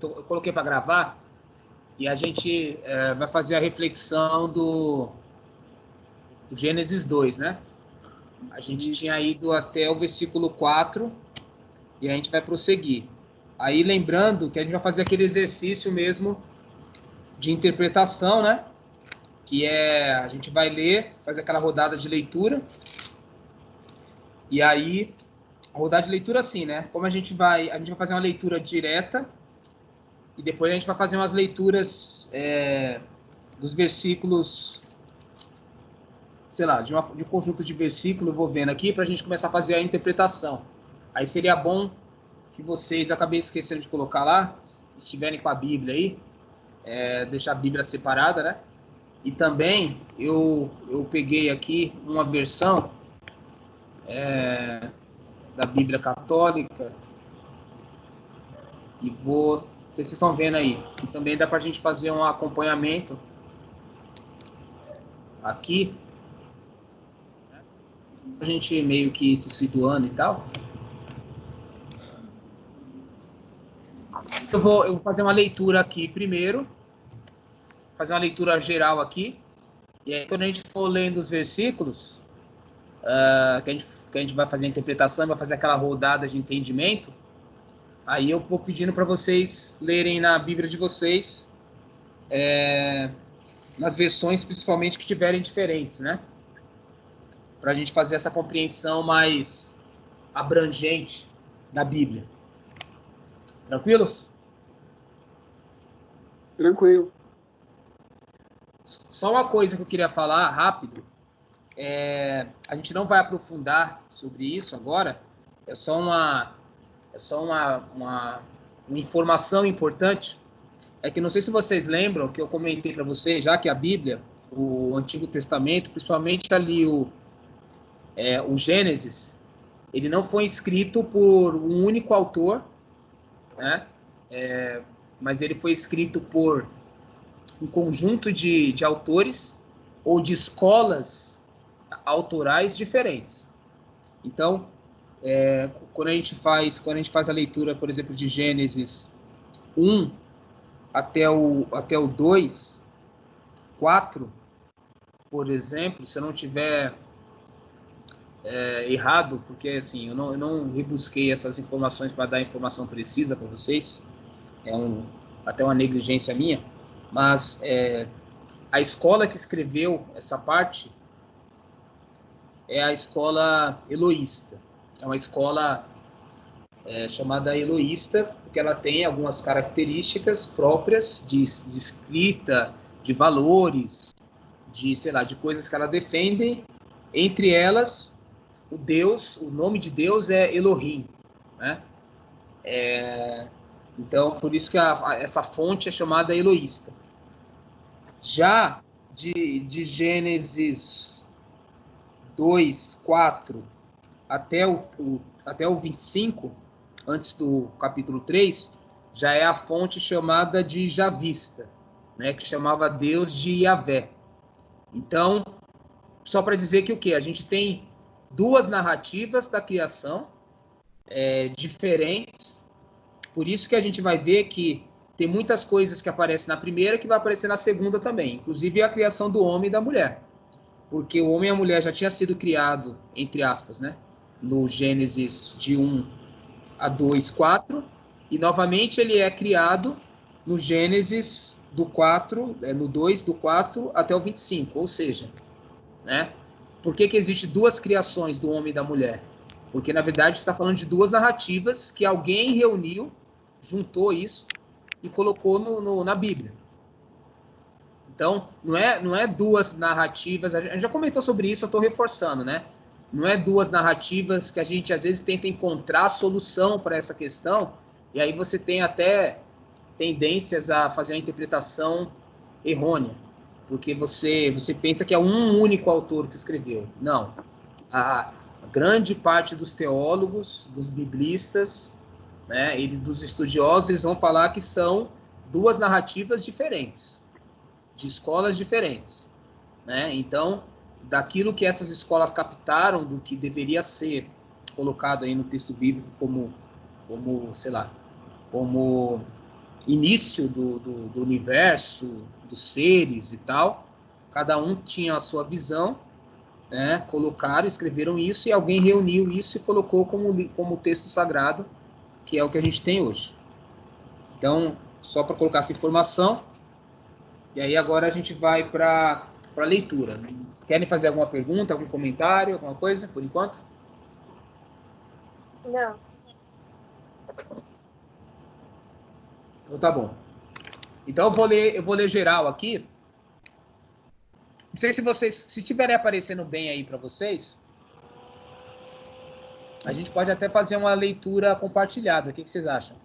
eu coloquei para gravar e a gente vai fazer a reflexão do Gênesis 2, né? A gente tinha ido até o versículo 4 e a gente vai prosseguir. Aí lembrando que a gente vai fazer aquele exercício mesmo de interpretação, né? Que a gente vai ler, fazer aquela rodada de leitura. E aí, a rodada de leitura assim, né? Como a gente vai fazer uma leitura direta e depois a gente vai fazer umas leituras dos versículos, sei lá, de um conjunto de versículos, eu vou vendo aqui, para a gente começar a fazer a interpretação. Aí seria bom que vocês, acabei esquecendo de colocar lá, se estiverem com a Bíblia aí, deixar a Bíblia separada, né? E também eu peguei aqui uma versão da Bíblia Católica e vocês estão vendo aí, que também dá para a gente fazer um acompanhamento aqui, a gente meio que se situando e tal. Eu vou fazer uma leitura aqui primeiro, fazer uma leitura geral aqui, e aí quando a gente for lendo os versículos, que a gente vai fazer a interpretação, vai fazer aquela rodada de entendimento, aí eu vou pedindo para vocês lerem na Bíblia de vocês, nas versões principalmente que tiverem diferentes, né? Para a gente fazer essa compreensão mais abrangente da Bíblia. Tranquilos? Tranquilo. Só uma coisa que eu queria falar rápido, a gente não vai aprofundar sobre isso agora, é só uma informação importante, é que não sei se vocês lembram que eu comentei para vocês, já que a Bíblia, o Antigo Testamento, principalmente ali o Gênesis, ele não foi escrito por um único autor, né? Mas ele foi escrito por um conjunto de autores ou de escolas autorais diferentes. Então, quando a gente faz a leitura, por exemplo, de Gênesis 1 até o 2, 4, por exemplo, se eu não tiver errado, porque assim, eu não rebusquei essas informações para dar informação precisa para vocês, até uma negligência minha, mas a escola que escreveu essa parte é a escola eloísta. É uma escola chamada eloísta, porque ela tem algumas características próprias de escrita, de valores, de coisas que ela defende. Entre elas, o nome de Deus é Elohim, né? Então, por isso que essa fonte é chamada eloísta. Já de Gênesis 2, 4 até o 25, antes do capítulo 3, já é a fonte chamada de Javista, né, que chamava Deus de Yahvé. Então, só para dizer que o quê? A gente tem duas narrativas da criação diferentes, por isso que a gente vai ver que tem muitas coisas que aparecem na primeira que vai aparecer na segunda também, inclusive a criação do homem e da mulher, porque o homem e a mulher já tinha sido criado, entre aspas, né, no Gênesis de 1 a 2, 4, e novamente ele é criado no Gênesis do 4, no 2, do 4 até o 25, ou seja, né, por que existe duas criações do homem e da mulher? Porque, na verdade, está falando de duas narrativas que alguém reuniu, juntou isso e colocou na Bíblia. Então, não é duas narrativas, a gente já comentou sobre isso, eu estou reforçando, né? Não é duas narrativas que a gente, às vezes, tenta encontrar solução para essa questão, e aí você tem até tendências a fazer uma interpretação errônea, porque você pensa que é um único autor que escreveu. Não. A grande parte dos teólogos, dos biblistas, né, e dos estudiosos, eles vão falar que são duas narrativas diferentes, de escolas diferentes, né? Então, daquilo que essas escolas captaram, do que deveria ser colocado aí no texto bíblico como sei lá, como início do universo, dos seres e tal. Cada um tinha a sua visão, né? Colocaram, escreveram isso, e alguém reuniu isso e colocou como texto sagrado, que é o que a gente tem hoje. Então, só para colocar essa informação, e aí agora a gente vai para a leitura. Vocês querem fazer alguma pergunta, algum comentário, alguma coisa, por enquanto? Não. Então tá bom. Então eu vou ler geral aqui. Não sei se vocês, se estiverem aparecendo bem aí para vocês, a gente pode até fazer uma leitura compartilhada. O que vocês acham?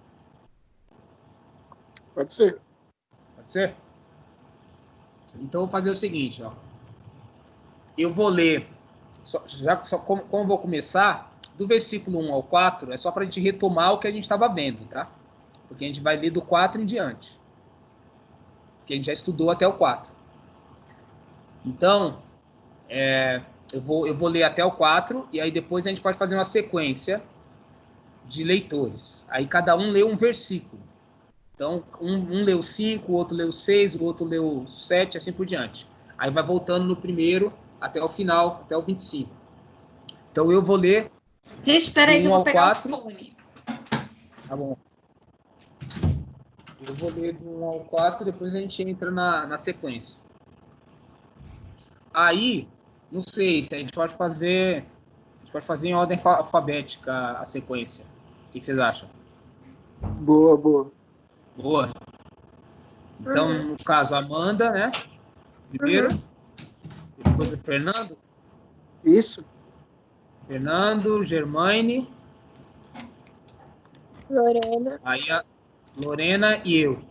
Pode ser. Pode ser? Então eu vou fazer o seguinte, ó. Eu vou ler, como vou começar, do versículo 1 ao 4, é só para a gente retomar o que a gente estava vendo, tá? Porque a gente vai ler do 4 em diante. Porque a gente já estudou até o 4. Então, eu vou ler até o 4, e aí depois a gente pode fazer uma sequência de leitores. Aí cada um lê um versículo. Então, um leu 5, o outro leu 6, o outro leu 7, assim por diante. Aí vai voltando no primeiro até o final, até o 25. Então, eu vou ler... Gente, espera aí que eu vou pegar 4. o fone. Tá bom. Eu vou ler do 1 ao 4, depois a gente entra na sequência. Aí, não sei se a gente pode fazer... A gente pode fazer em ordem alfabética a sequência. O que vocês acham? Boa, boa. Boa. Então, no caso, Amanda, né? Primeiro. Depois o Fernando. Isso. Fernando, Germaine. Lorena. Aí a Lorena e eu.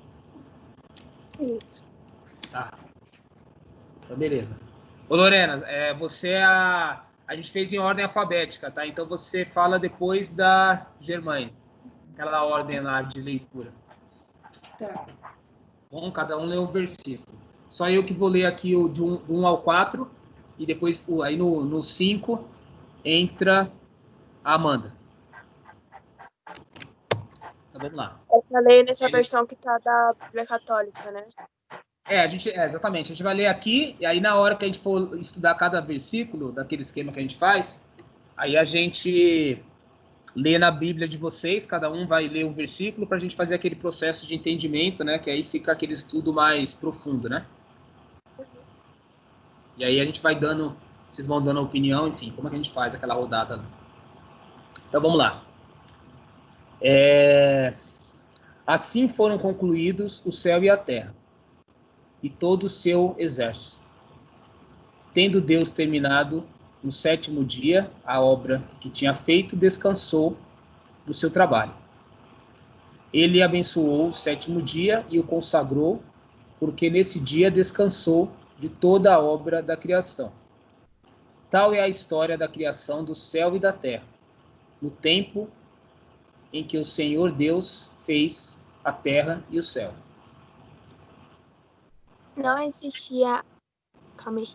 Isso. Tá. Então, beleza. Ô, Lorena, você é a gente fez em ordem alfabética, tá? Então você fala depois da Germaine. Aquela ordem lá de leitura. Tá. Bom, cada um lê um versículo. Só eu que vou ler aqui o de 1 ao 4, e depois aí no 5 entra a Amanda. Então vamos lá. Eu falei nessa versão que tá da Bíblia Católica, né? Exatamente. A gente vai ler aqui, e aí na hora que a gente for estudar cada versículo, daquele esquema que a gente faz, aí a gente lê na Bíblia de vocês, cada um vai ler um versículo para a gente fazer aquele processo de entendimento, né? Que aí fica aquele estudo mais profundo, né? E aí a gente vai dando, vocês vão dando a opinião, enfim, como é que a gente faz aquela rodada. Então vamos lá. Assim foram concluídos o céu e a terra, e todo o seu exército. Tendo Deus terminado no 7º dia a obra que tinha feito, descansou do seu trabalho. Ele abençoou o 7º dia e o consagrou, porque nesse dia descansou de toda a obra da criação. Tal é a história da criação do céu e da terra, no tempo em que o Senhor Deus fez a terra e o céu. Não existia... Calma aí.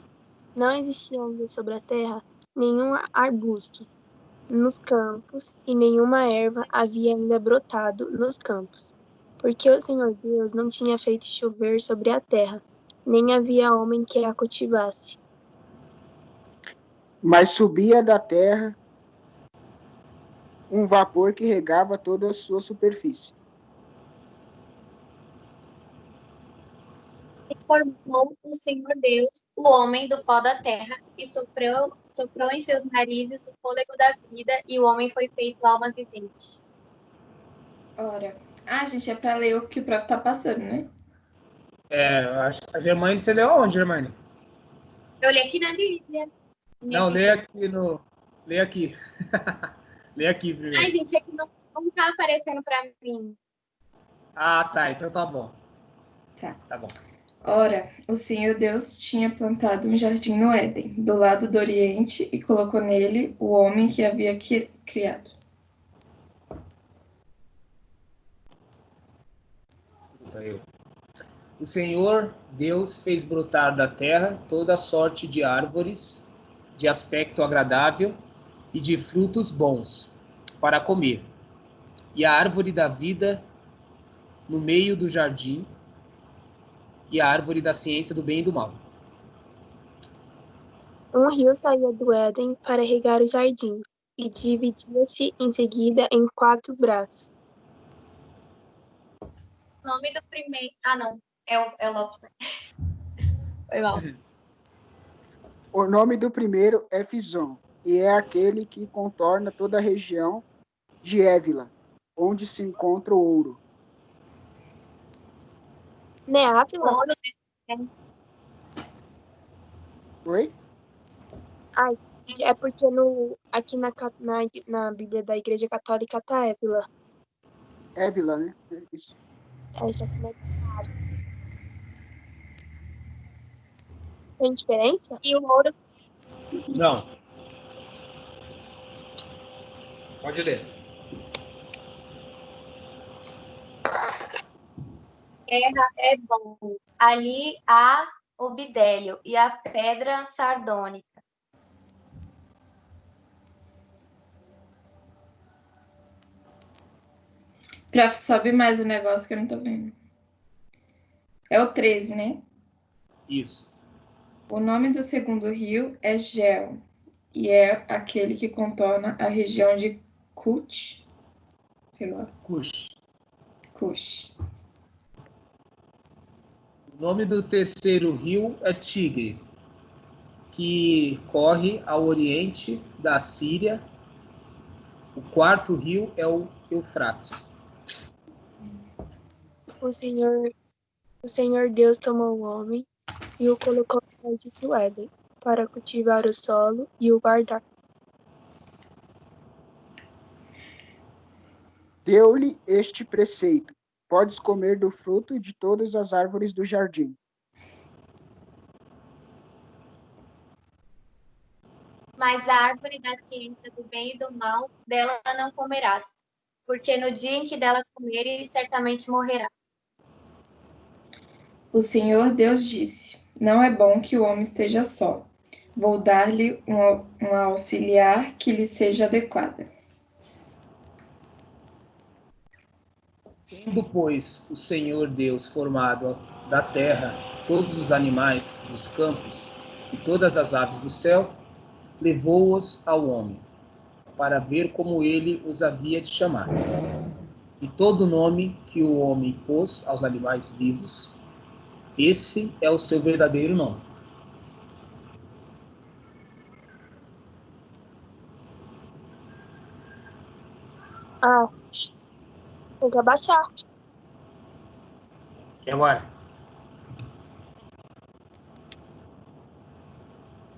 Não existia ainda sobre a terra nenhum arbusto nos campos, e nenhuma erva havia ainda brotado nos campos, porque o Senhor Deus não tinha feito chover sobre a terra, nem havia homem que a cultivasse. Mas subia da terra um vapor que regava toda a sua superfície. E formou o Senhor Deus o homem do pó da terra, e soprou em seus narizes o fôlego da vida, e o homem foi feito alma vivente. Ora. Ah, gente, é pra ler o que o prof tá passando, né? A Germaine, você leu onde, Germaine? Eu li aqui na Bíblia. Não, lê aqui no... Lê aqui. Lê aqui primeiro. Ai, gente, aqui não tá aparecendo pra mim. Ah, tá. Então tá bom. Tá bom. Ora, o Senhor Deus tinha plantado um jardim no Éden, do lado do Oriente, e colocou nele o homem que havia criado. O Senhor Deus fez brotar da terra toda sorte de árvores, de aspecto agradável e de frutos bons, para comer. E a árvore da vida no meio do jardim e a árvore da ciência do bem e do mal. Um rio saía do Éden para regar o jardim, e dividia-se em seguida em 4 braços. O nome do primeiro. Ah, não. É o Lopes, né? Foi mal. O nome do primeiro é Fison, e é aquele que contorna toda a região de Évila, onde se encontra o ouro. Não é Ávila? Ouro, Oi? Ai, é porque aqui na Bíblia da Igreja Católica tá Évila. Évila, né? Isso. Essa aqui não é Ávila. Tem diferença? e o ouro Não. Pode ler. terra é bom. Ali há o bidélio e a pedra sardônica. Sobe mais o negócio que eu não tô vendo. É o 13, né? Isso. O nome do segundo rio é Gel, e é aquele que contorna a região de Kut, sei lá, Cush. Kush. O nome do terceiro rio é Tigre, que corre ao oriente da Síria. O quarto rio é o Eufrates. O Senhor Deus tomou o homem e o colocou no jardim do Éden, para cultivar o solo e o guardar. Deu-lhe este preceito: podes comer do fruto de todas as árvores do jardim. Mas da árvore da ciência do bem e do mal, dela não comerás, porque no dia em que dela comeres, certamente morrerá. O Senhor Deus disse: não é bom que o homem esteja só. Vou dar-lhe um auxiliar que lhe seja adequada. Tendo, pois, o Senhor Deus formado da terra todos os animais dos campos e todas as aves do céu, levou-os ao homem, para ver como ele os havia de chamar. E todo nome que o homem pôs aos animais vivos, esse é o seu verdadeiro nome. Ah, tem que abaixar. E agora?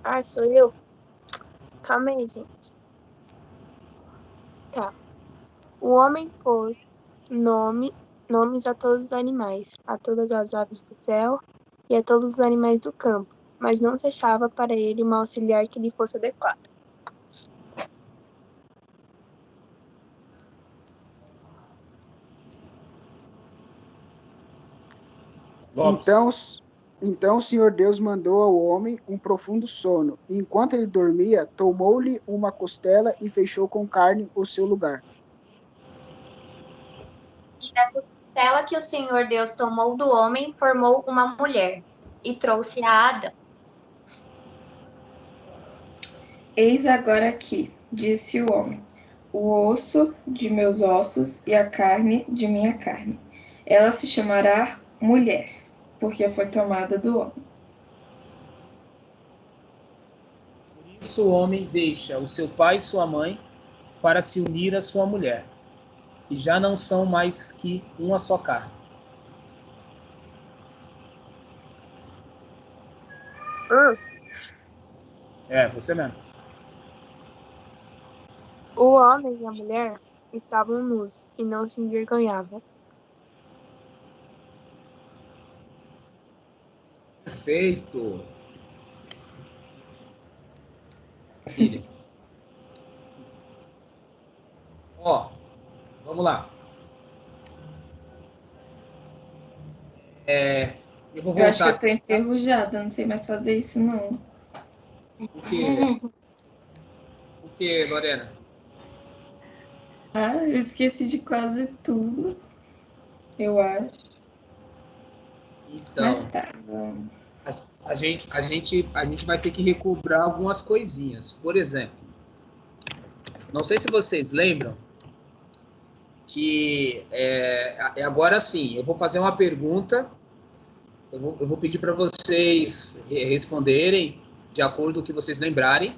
Ah, sou eu? Calma aí, gente. Tá. O homem pôs nomes a todos os animais, a todas as aves do céu e a todos os animais do campo, mas não se achava para ele uma auxiliar que lhe fosse adequada. Lopes. Então o Senhor Deus mandou ao homem um profundo sono, e enquanto ele dormia, tomou-lhe uma costela e fechou com carne o seu lugar. E da costela que o Senhor Deus tomou do homem, formou uma mulher, e trouxe a Adão. Eis agora aqui, disse o homem, o osso de meus ossos e a carne de minha carne. Ela se chamará mulher, porque foi tomada do homem. Por isso o homem deixa o seu pai e sua mãe para se unir à sua mulher, e já não são mais que uma só carne. É, você mesmo. O homem e a mulher estavam nus e não se envergonhavam. Perfeito. Filha. Ó, vamos lá. Eu vou Eu acho que eu voltar. tô enferrujada, não sei mais fazer isso, não. O que? O que, Lorena? Ah, eu esqueci de quase tudo. Eu acho. Então, Mas tá, vamos. a gente vai ter que recobrar algumas coisinhas. Por exemplo, não sei se vocês lembram que agora sim, eu vou fazer uma pergunta, eu vou pedir para vocês responderem de acordo com o que vocês lembrarem,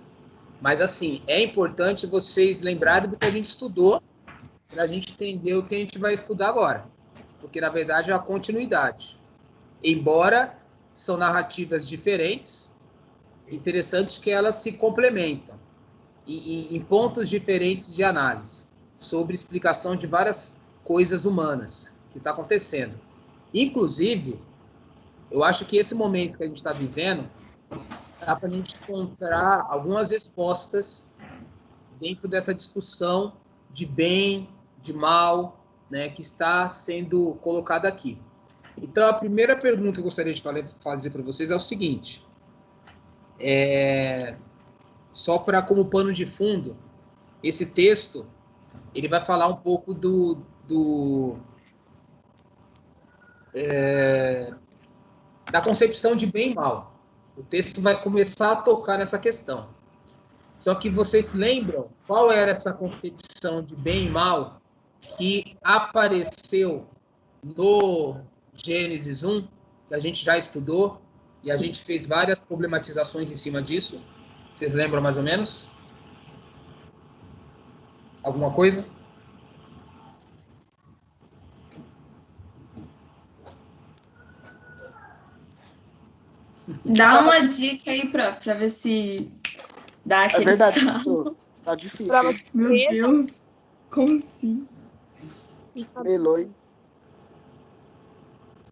mas assim, é importante vocês lembrarem do que a gente estudou para a gente entender o que a gente vai estudar agora, porque na verdade é a continuidade. Embora são narrativas diferentes, interessantes que elas se complementam em pontos diferentes de análise sobre explicação de várias coisas humanas que está acontecendo. Inclusive, eu acho que esse momento que a gente está vivendo dá para a gente encontrar algumas respostas dentro dessa discussão de bem, de mal, né, que está sendo colocada aqui. Então, a primeira pergunta que eu gostaria de fazer para vocês é o seguinte. Só para como pano de fundo, esse texto ele vai falar um pouco da concepção de bem e mal. O texto vai começar a tocar nessa questão. Só que vocês lembram qual era essa concepção de bem e mal que apareceu no Gênesis 1, que a gente já estudou, e a gente fez várias problematizações em cima disso. Vocês lembram mais ou menos? Alguma coisa? Dá uma dica aí, prof, pra ver se dá É aquele verdade, estalo. professor. Tá difícil. Prova hein? Meu surpresa. Deus, como assim? Não sabe. Melou, hein?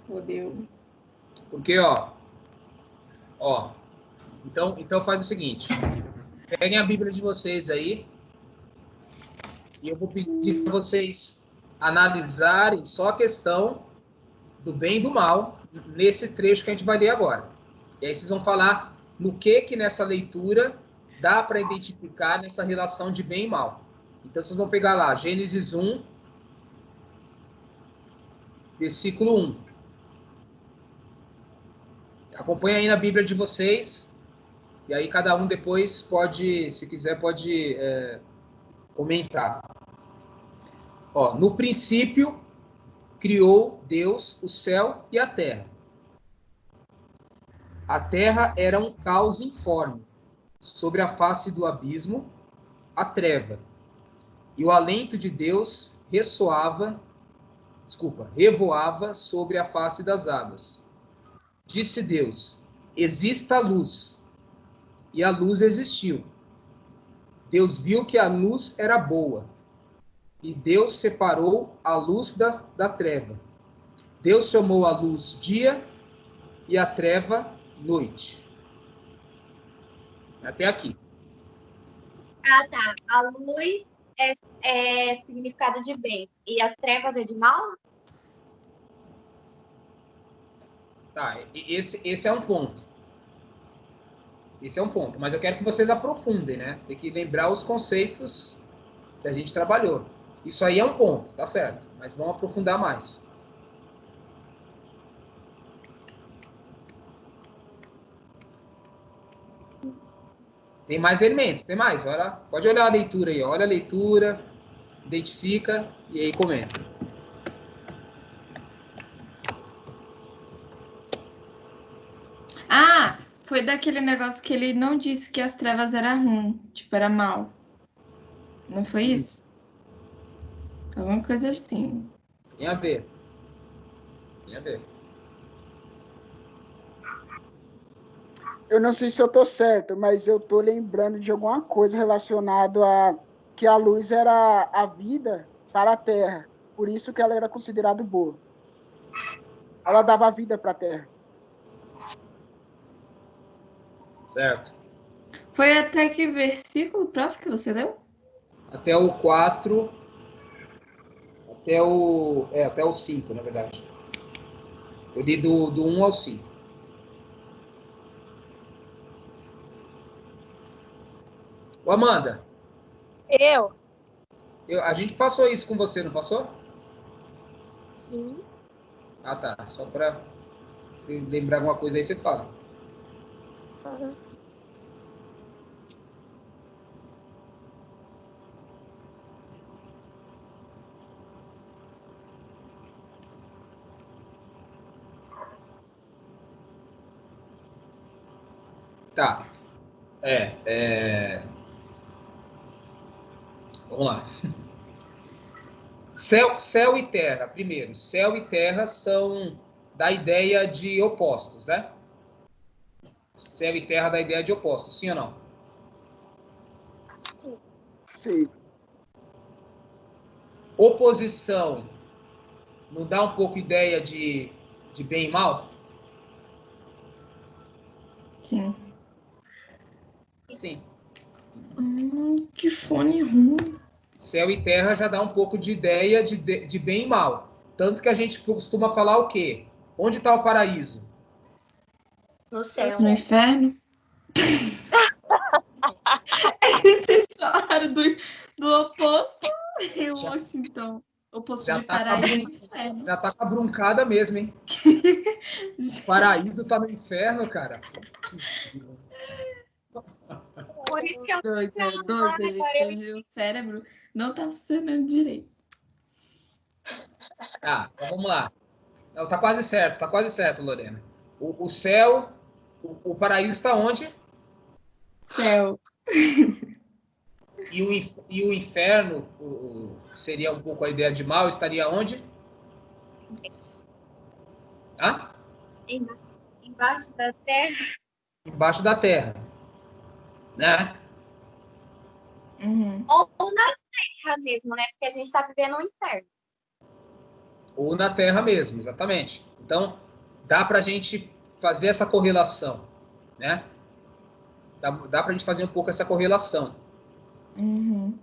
Fodeu. Porque, então faz o seguinte. Peguem a Bíblia de vocês aí e eu vou pedir para vocês analisarem só a questão do bem e do mal nesse trecho que a gente vai ler agora. E aí vocês vão falar no que nessa leitura dá para identificar nessa relação de bem e mal. Então vocês vão pegar lá Gênesis 1, versículo 1. Acompanha aí na Bíblia de vocês, e aí cada um depois pode, se quiser, pode comentar. No princípio, criou Deus o céu e a terra. A terra era um caos informe, sobre a face do abismo, a treva. E o alento de Deus revoava sobre a face das águas. Disse Deus: exista a luz. E a luz existiu. Deus viu que a luz era boa. E Deus separou a luz da treva. Deus chamou a luz dia e a treva noite. Até aqui. Ah, tá. A luz é significado de bem. E as trevas é de mal? Tá, esse é um ponto. Esse é um ponto. Mas eu quero que vocês aprofundem, né? Tem que lembrar os conceitos que a gente trabalhou. Isso aí é um ponto, tá certo. Mas vamos aprofundar mais. Tem mais elementos, tem mais. Pode olhar a leitura aí. Olha a leitura, identifica e aí comenta. Ah, foi daquele negócio que ele não disse que as trevas eram ruim, tipo, era mal. Não foi isso? Alguma coisa assim. Tem a ver. Tem a ver. Eu não sei se eu tô certo, mas eu tô lembrando de alguma coisa relacionada a que a luz era a vida para a terra. Por isso que ela era considerada boa. Ela dava vida para a terra. Certo. Foi até que versículo, prof, que você deu? Até o 4. Até o 5, na verdade. Eu li do 1 ao 5. Ô, Amanda. Eu? A gente passou isso com você, não passou? Sim. Ah, tá. Só para você lembrar alguma coisa aí, você fala. Uhum. Tá. Vamos lá. Céu e terra, primeiro. Céu e terra são da ideia de opostos, né? Céu e terra da ideia de opostos, sim ou não? Sim. Sim. Oposição não dá um pouco ideia de bem e mal? Sim. Sim. Que fone ruim. Céu e terra já dá um pouco de ideia de bem e mal. Tanto que a gente costuma falar o quê? Onde está o paraíso? No céu. No inferno? É que vocês falaram do oposto. Eu Já, acho, então. Oposto já de tá paraíso e inferno. já tá cabruncada mesmo, hein? O paraíso tá no inferno, cara. Por isso que eu Doida, gente. O cérebro não tá funcionando direito. Tá, então vamos lá. Não, tá quase certo, Lorena. O céu, o paraíso está onde? Céu. E o inferno, seria um pouco a ideia de mal, estaria onde? Ah? Embaixo da terra. Embaixo da terra, né? Uhum. Ou na terra mesmo, né? Porque a gente tá vivendo um inferno. Ou na terra mesmo, exatamente. Então, dá para a gente fazer essa correlação, né? Dá para a gente fazer um pouco essa correlação. Uhum.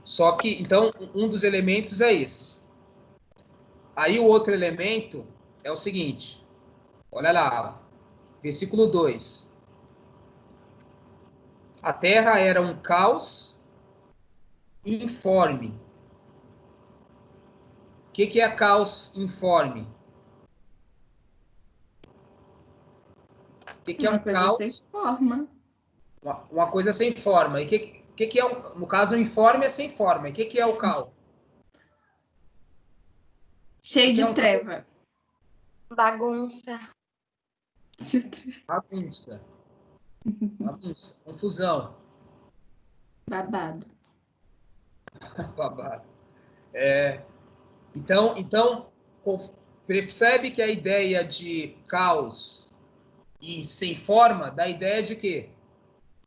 Só que, então, um dos elementos é esse. Aí o outro elemento é o seguinte. Olha lá, versículo 2. A terra era um caos informe. O que é caos informe? O que é Uma um coisa sem caos? forma. Uma coisa sem forma. E o que é no caso, o informe é sem forma. E o que é o caos? Cheio Que é de um treva. Bagunça. bagunça, confusão, Babado. babado. Então percebe que a ideia de caos e sem forma dá a ideia de quê?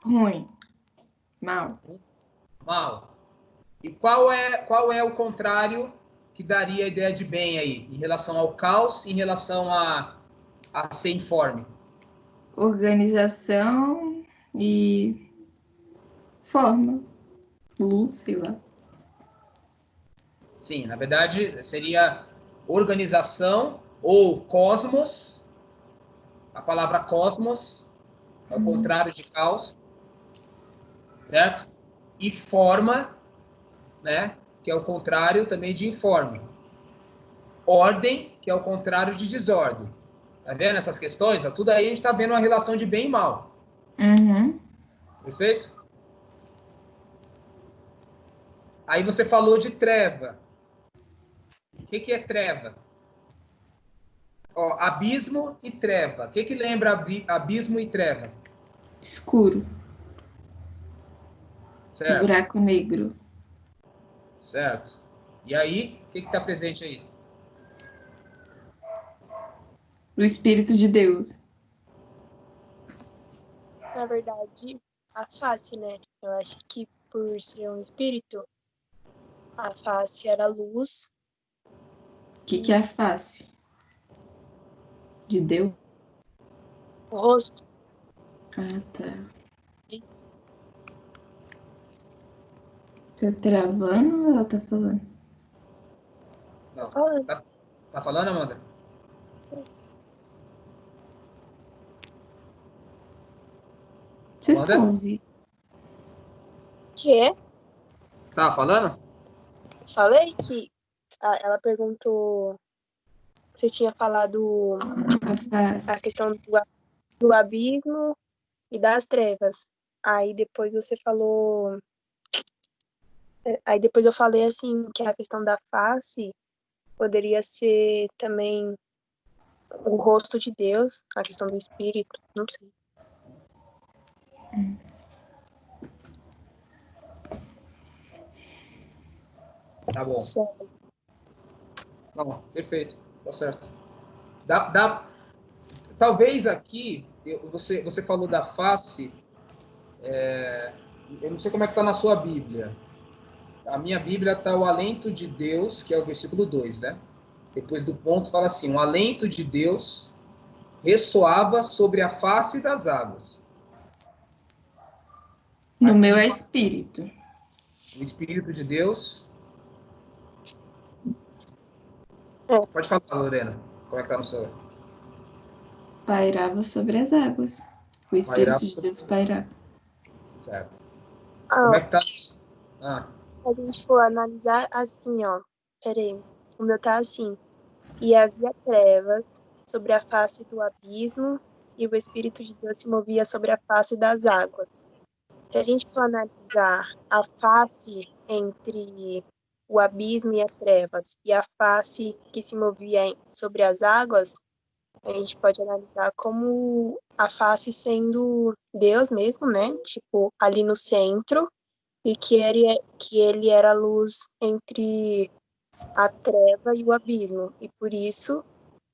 Ruim. Mal. Mal. E qual é o contrário que daria a ideia de bem aí, em relação ao caos, em relação a ser informe? Organização e forma. Luz, sei lá. Sim, na verdade seria organização ou cosmos. A palavra cosmos é o contrário de caos, certo? E forma, né, que é o contrário também de informe. Ordem, que é o contrário de desordem. Tá vendo essas questões? Tudo aí a gente está vendo uma relação de bem e mal. Uhum. Perfeito? Aí você falou de treva. O que é treva? Ó, abismo e treva. O que lembra abismo e treva? Escuro. Certo, Buraco negro. certo. E aí, o que está presente aí? O Espírito de Deus. Na verdade, a face, né? Eu acho que por ser um espírito, a face era luz. O que é a face? De Deus? O rosto. Ah, tá. Tá travando ou ela tá falando? Não. Falando. Tá falando, Amanda? Vocês estão Amanda? ouvindo? Que? Tá falando? Falei que ela perguntou você tinha falado a questão do abismo e das trevas. Aí depois você falou. Aí depois eu falei assim que a questão da face poderia ser também o rosto de Deus, a questão do espírito, não sei. Tá bom. Certo. Tá bom, perfeito. Tá certo. Talvez aqui, você falou da face, eu não sei como é que está na sua Bíblia. A minha Bíblia está o alento de Deus, que é o versículo 2, né? Depois do ponto fala assim, o alento de Deus ressoava sobre a face das águas. No meu é espírito. O Espírito de Deus... É. Pode falar, Lorena. Como é que está no seu... Pairava sobre as águas. O Espírito de Deus pairava. Certo. Como é que tá? Se a gente for analisar assim, ó. Peraí. O meu tá assim. E havia trevas sobre a face do abismo, e o Espírito de Deus se movia sobre a face das águas. Se a gente for analisar a face entre o abismo e as trevas, e a face que se movia sobre as águas, a gente pode analisar como a face sendo Deus mesmo, né? Tipo, ali no centro, e que ele era a luz entre a treva e o abismo. E por isso,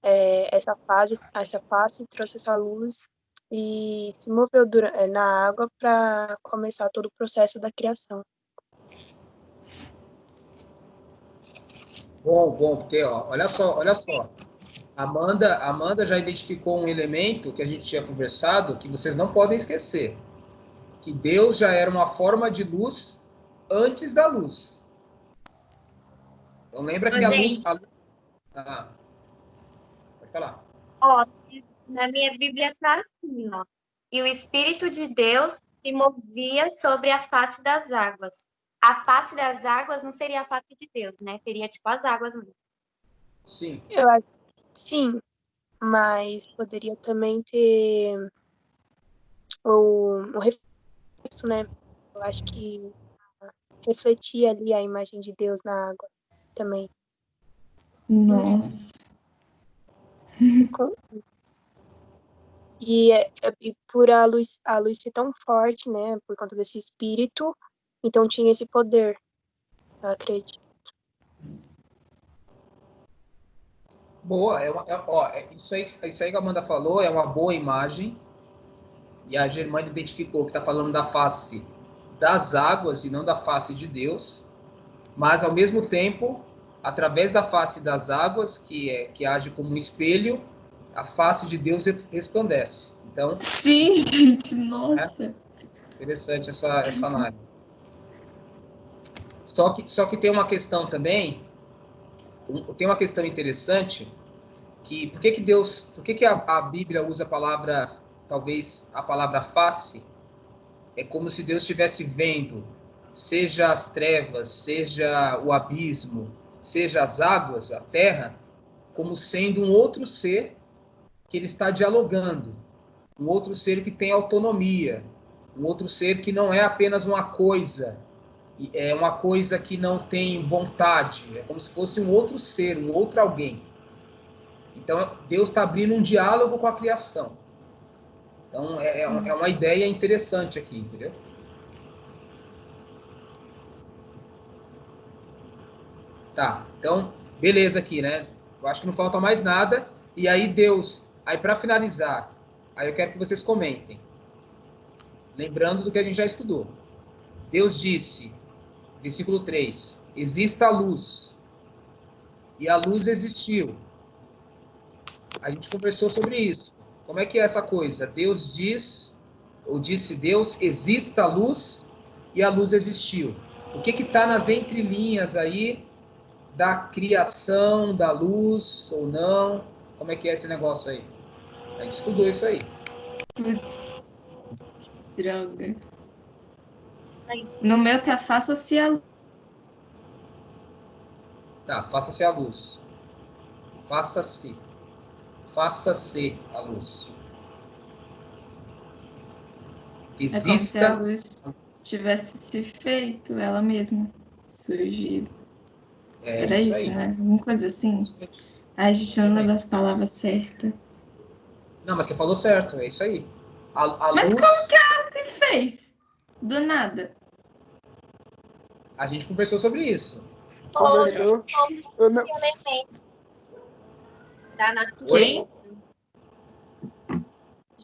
essa face trouxe essa luz e se moveu na água para começar todo o processo da criação. Bom, porque, ó, olha só. Amanda já identificou um elemento que a gente tinha conversado que vocês não podem esquecer. Que Deus já era uma forma de luz antes da luz. Então lembra que gente, a luz... pode falar. Ó, na minha Bíblia tá assim, ó. E o Espírito de Deus se movia sobre a face das águas. A face das águas não seria a face de Deus, né? Seria tipo as águas mesmo. Sim. Eu acho que sim, mas poderia também ter o reflexo, né? Eu acho que refletia ali a imagem de Deus na água também. Nossa. E por a luz ser tão forte, né? Por conta desse espírito, então tinha esse poder, eu acredito. Boa. Isso aí que a Amanda falou é uma boa imagem. E a Germana identificou que está falando da face das águas e não da face de Deus. Mas, ao mesmo tempo, através da face das águas, que age como um espelho, a face de Deus resplandece. Então, sim, gente, nossa. Interessante essa análise. Só que tem uma questão também, tem uma questão interessante, que por que a Bíblia usa a palavra, talvez a palavra face? É como se Deus estivesse vendo, seja as trevas, seja o abismo, seja as águas, a terra, como sendo um outro ser que ele está dialogando, um outro ser que tem autonomia, um outro ser que não é apenas uma coisa, é uma coisa que não tem vontade, é como se fosse um outro ser, um outro alguém. Então, Deus está abrindo um diálogo com a criação. Então, é uma ideia interessante aqui, entendeu? Tá, então, beleza aqui, né? Eu acho que não falta mais nada. E aí, Deus, aí para finalizar, aí eu quero que vocês comentem. Lembrando do que a gente já estudou. Deus disse, versículo 3, exista a luz. E a luz existiu. A gente conversou sobre isso. Como é que é essa coisa? Deus diz, ou disse Deus, exista a luz e a luz existiu. O que está nas entrelinhas aí da criação da luz ou não? Como é que é esse negócio aí? A gente estudou isso aí. Droga. No meu tá faça-se a luz. Tá, faça-se a luz. Faça-se. Faça-se a luz. É como se a Exista. luz tivesse se feito ela mesma, surgido. Era isso, aí. né? Uma coisa assim. A gente não leva as palavras certas. Não, mas você falou certo, é isso aí. A Mas luz, como que ela se fez? Do nada. a gente conversou sobre isso. Conversou. Eu não... Elemento da natureza. Quem?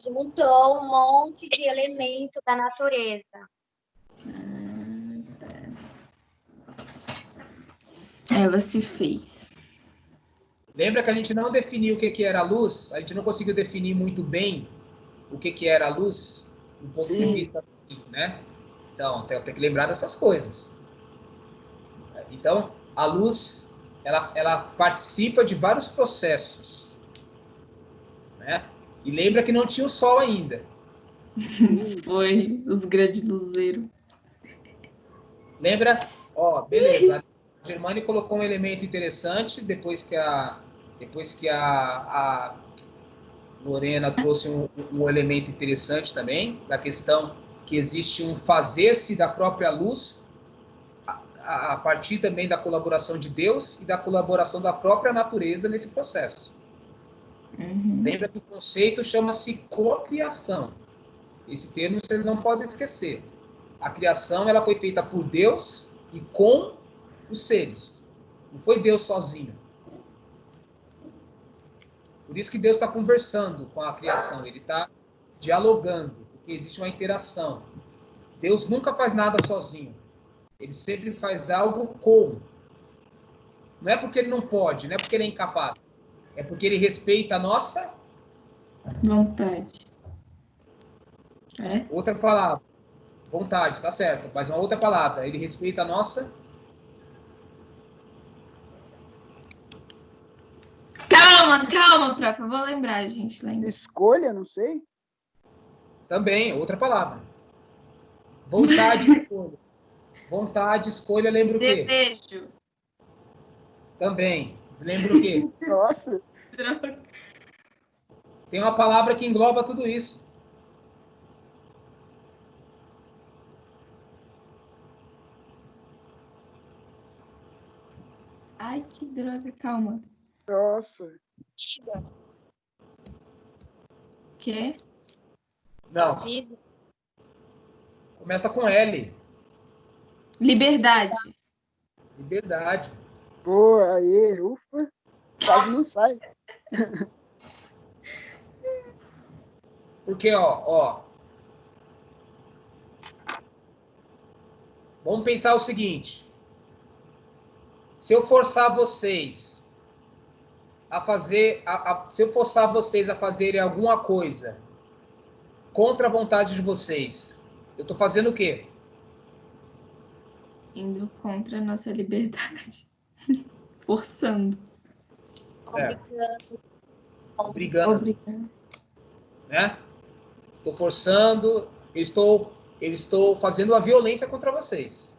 Juntou um monte de elemento da natureza. Ela se fez. Lembra que a gente não definiu o que era a luz? A gente não conseguiu definir muito bem o que era a luz, do ponto de Sim. vista, né? Então, tem que lembrar dessas coisas. Então, a luz, ela participa de vários processos, né? E lembra que não tinha o sol ainda. Foi os grandes luzeiros. Lembra? Ó, beleza. A Germani colocou um elemento interessante depois que a Lorena trouxe um elemento interessante também, da questão que existe um fazer-se da própria luz a partir também da colaboração de Deus e da colaboração da própria natureza nesse processo. Uhum. Lembra que o conceito chama-se cocriação. Esse termo vocês não podem esquecer. A criação ela foi feita por Deus e com os seres. Não foi Deus sozinho. Por isso que Deus está conversando com a criação. Ele está dialogando, porque existe uma interação. Deus nunca faz nada sozinho. Ele sempre faz algo com. Não é porque ele não pode, não é porque ele é incapaz. É porque ele respeita a nossa vontade. É? Outra palavra. Vontade, tá certo. Mas uma outra palavra. Ele respeita a nossa Calma, própria. Vou lembrar, gente. Lembra. Escolha, não sei. também, outra palavra. Vontade, escolha. Vontade, escolha, lembra o quê? Desejo. Também. Lembra o quê? Nossa. Droga. Tem uma palavra que engloba tudo isso. Ai, que droga. Calma. Nossa. Quê? Não. Vida. Começa com L. Liberdade. Liberdade. Boa, aí, ufa. Quase não sai. Porque, ó. Vamos pensar o seguinte. Se eu forçar vocês a fazer... se eu forçar vocês a fazerem alguma coisa contra a vontade de vocês, eu estou fazendo o quê? Indo contra a nossa liberdade. Forçando. Certo. Obrigando. Obrigando. Né? Estou forçando, eu estou fazendo uma violência contra vocês.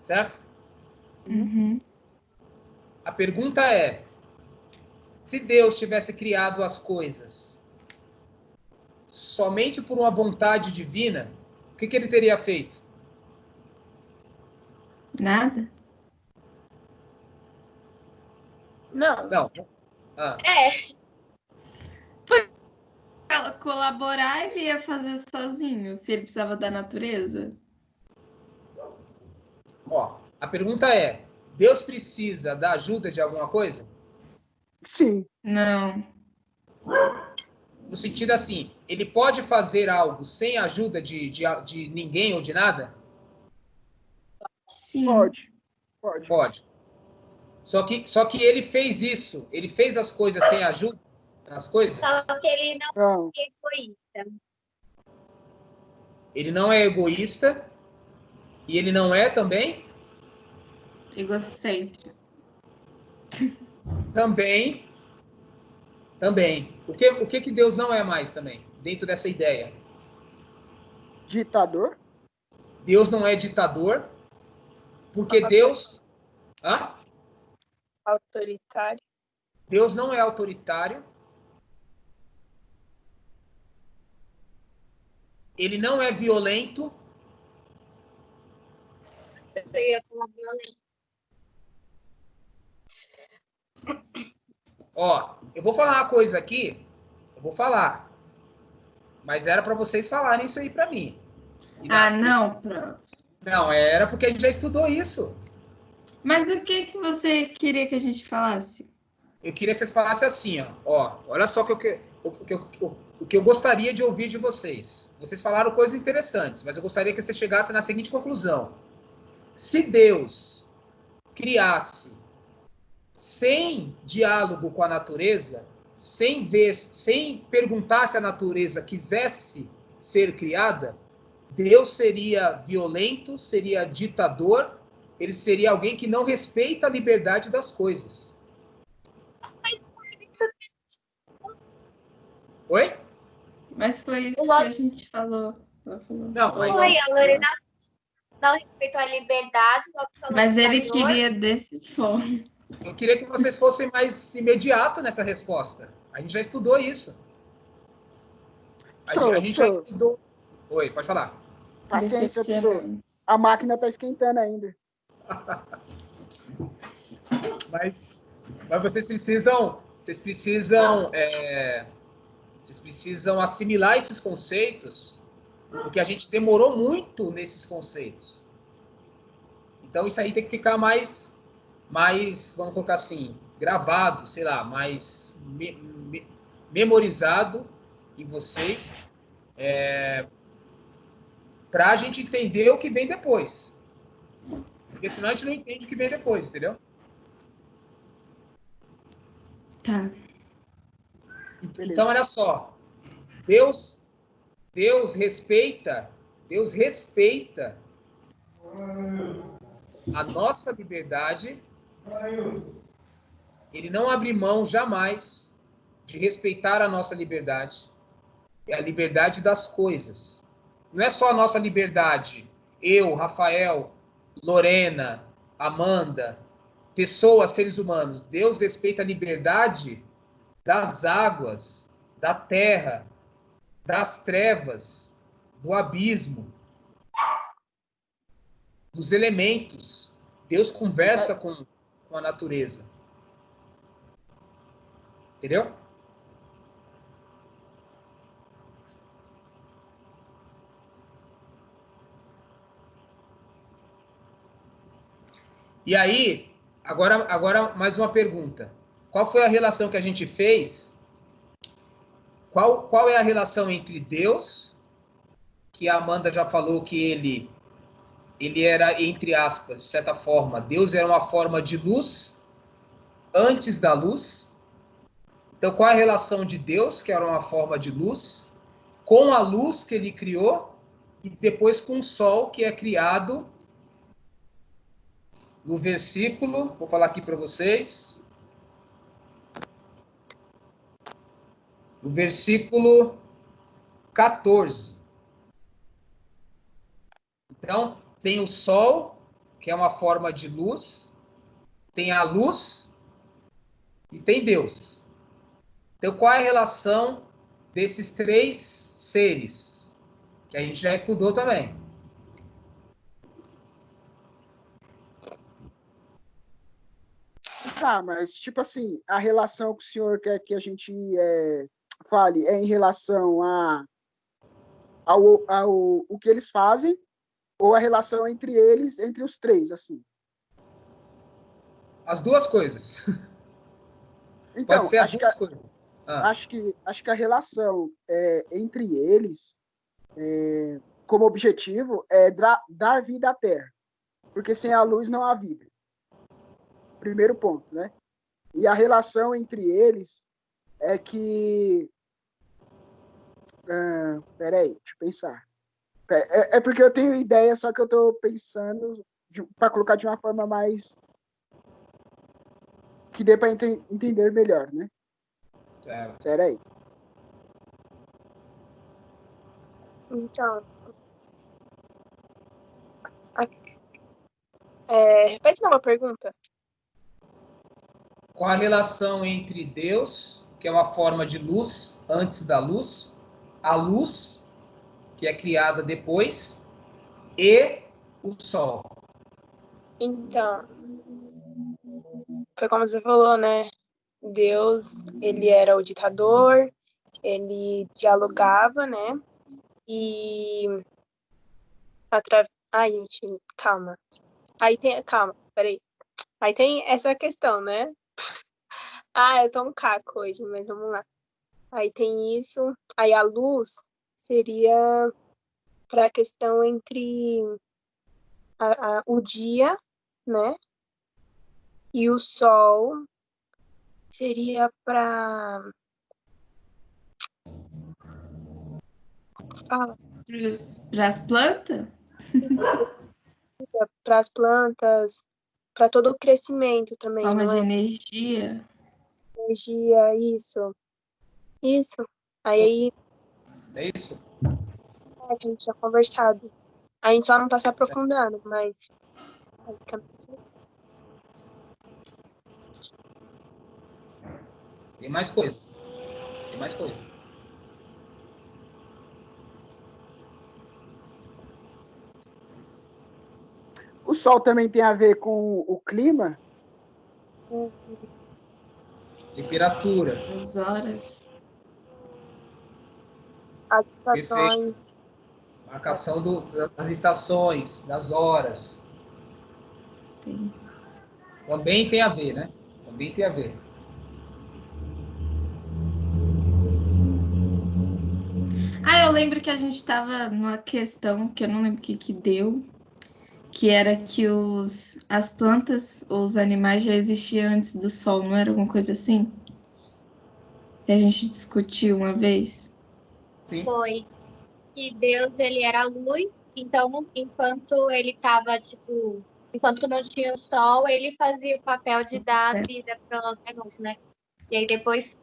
Certo? Uhum. A pergunta é, se Deus tivesse criado as coisas somente por uma vontade divina, o que ele teria feito? Nada? Não. Não. Ah, Ela colaborar, ele ia fazer sozinho, se ele precisava da natureza. ó, a pergunta é, Deus precisa da ajuda de alguma coisa? Sim. Não. No sentido assim, ele pode fazer algo sem a ajuda de ninguém ou de nada? Sim. Pode. Pode. Só que ele fez isso. Ele fez as coisas sem ajuda das coisas. Só que ele não é egoísta. Ele não é egoísta. E ele não é também? Egocêntrico. Também. O que Deus não é mais também? Dentro dessa ideia. Ditador? Deus não é ditador. Porque Deus... Hã? Autoritário. Deus não é autoritário. Ele não é violento. Eu ia falar violência. Ó, eu vou falar uma coisa aqui. Eu vou falar. Mas era para vocês falarem isso aí para mim. Não, pronto. Não, era porque a gente já estudou isso. Mas o que você queria que a gente falasse? Eu queria que vocês falassem assim, ó, olha só o que eu gostaria de ouvir de vocês. Vocês falaram coisas interessantes, mas eu gostaria que você chegasse na seguinte conclusão. Se Deus criasse sem diálogo com a natureza, sem perguntar se a natureza quisesse ser criada, Deus seria violento, seria ditador, ele seria alguém que não respeita a liberdade das coisas. Oi? Mas foi isso que a gente falou. Não, mas... Oi, a Lorena não respeitou a liberdade. Mas ele queria desse forma. Eu queria que vocês fossem mais imediato nessa resposta. A gente já estudou isso. A gente já estudou... Oi, pode falar. Paciência, professor. A máquina está esquentando ainda. Mas vocês precisam assimilar esses conceitos, porque a gente demorou muito nesses conceitos. Então isso aí tem que ficar mais vamos colocar assim, gravado, sei lá, mais memorizado em vocês, para a gente entender o que vem depois. Porque senão a gente não entende o que vem depois, entendeu? Tá. Beleza. Então, olha só. Deus respeita a nossa liberdade. Ele não abre mão jamais de respeitar a nossa liberdade. É a liberdade das coisas. Não é só a nossa liberdade. Eu, Rafael, Lorena, Amanda, pessoas, seres humanos. Deus respeita a liberdade das águas, da terra, das trevas, do abismo, dos elementos. Deus conversa com a natureza. Entendeu? E aí, agora mais uma pergunta. Qual foi a relação que a gente fez? Qual é a relação entre Deus, que a Amanda já falou que ele era, entre aspas, de certa forma, Deus era uma forma de luz antes da luz. Então, qual é a relação de Deus, que era uma forma de luz, com a luz que ele criou, e depois com o sol, que é criado no versículo, vou falar aqui para vocês, no versículo 14. Então, tem o sol, que é uma forma de luz, tem a luz e tem Deus. Então, qual é a relação desses três seres? Que a gente já estudou também. Tá, mas tipo assim, a relação que o senhor quer que a gente fale é em relação ao o que eles fazem ou a relação entre eles, entre os três, assim? As duas coisas. Então, Pode ser as duas coisas. Acho que a relação entre eles, como objetivo, é dar vida à Terra. Porque sem a luz não há vida. Primeiro ponto, né? E a relação entre eles é que... peraí, deixa eu pensar. É porque eu tenho ideia, só que eu estou pensando para colocar de uma forma mais... que dê para entender melhor, né? Peraí. Então, repete uma pergunta. com a relação entre Deus, que é uma forma de luz, antes da luz, a luz, que é criada depois, e o sol. Então, foi como você falou, né? Deus, ele era o ditador, ele dialogava, né? E ai, gente, calma. Calma, peraí. Aí tem essa questão, né? Eu tô um caco hoje, mas vamos lá. Aí tem isso. Aí a luz seria para a questão entre o dia, né? E o sol seria para Para as plantas? para as plantas, para todo o crescimento também, Forma não de é? energia. Energia, isso. Isso. Aí É isso? a gente tinha conversado. A gente só não tá se aprofundando, mas basicamente Tem mais coisa. Tem mais coisa. O sol também tem a ver com o clima? Temperatura. As horas. as Perfeito. estações. Marcação das estações, das horas. Tem. Também tem a ver, né? Também tem a ver. Eu lembro que a gente estava numa questão que eu não lembro o que deu, que era que as plantas ou os animais já existiam antes do sol, não era alguma coisa assim? Que a gente discutiu uma vez. Sim. Foi que Deus, ele era a luz, então, enquanto ele estava, tipo, enquanto não tinha o sol, ele fazia o papel de dar vida para o nosso negócio, né? E aí, depois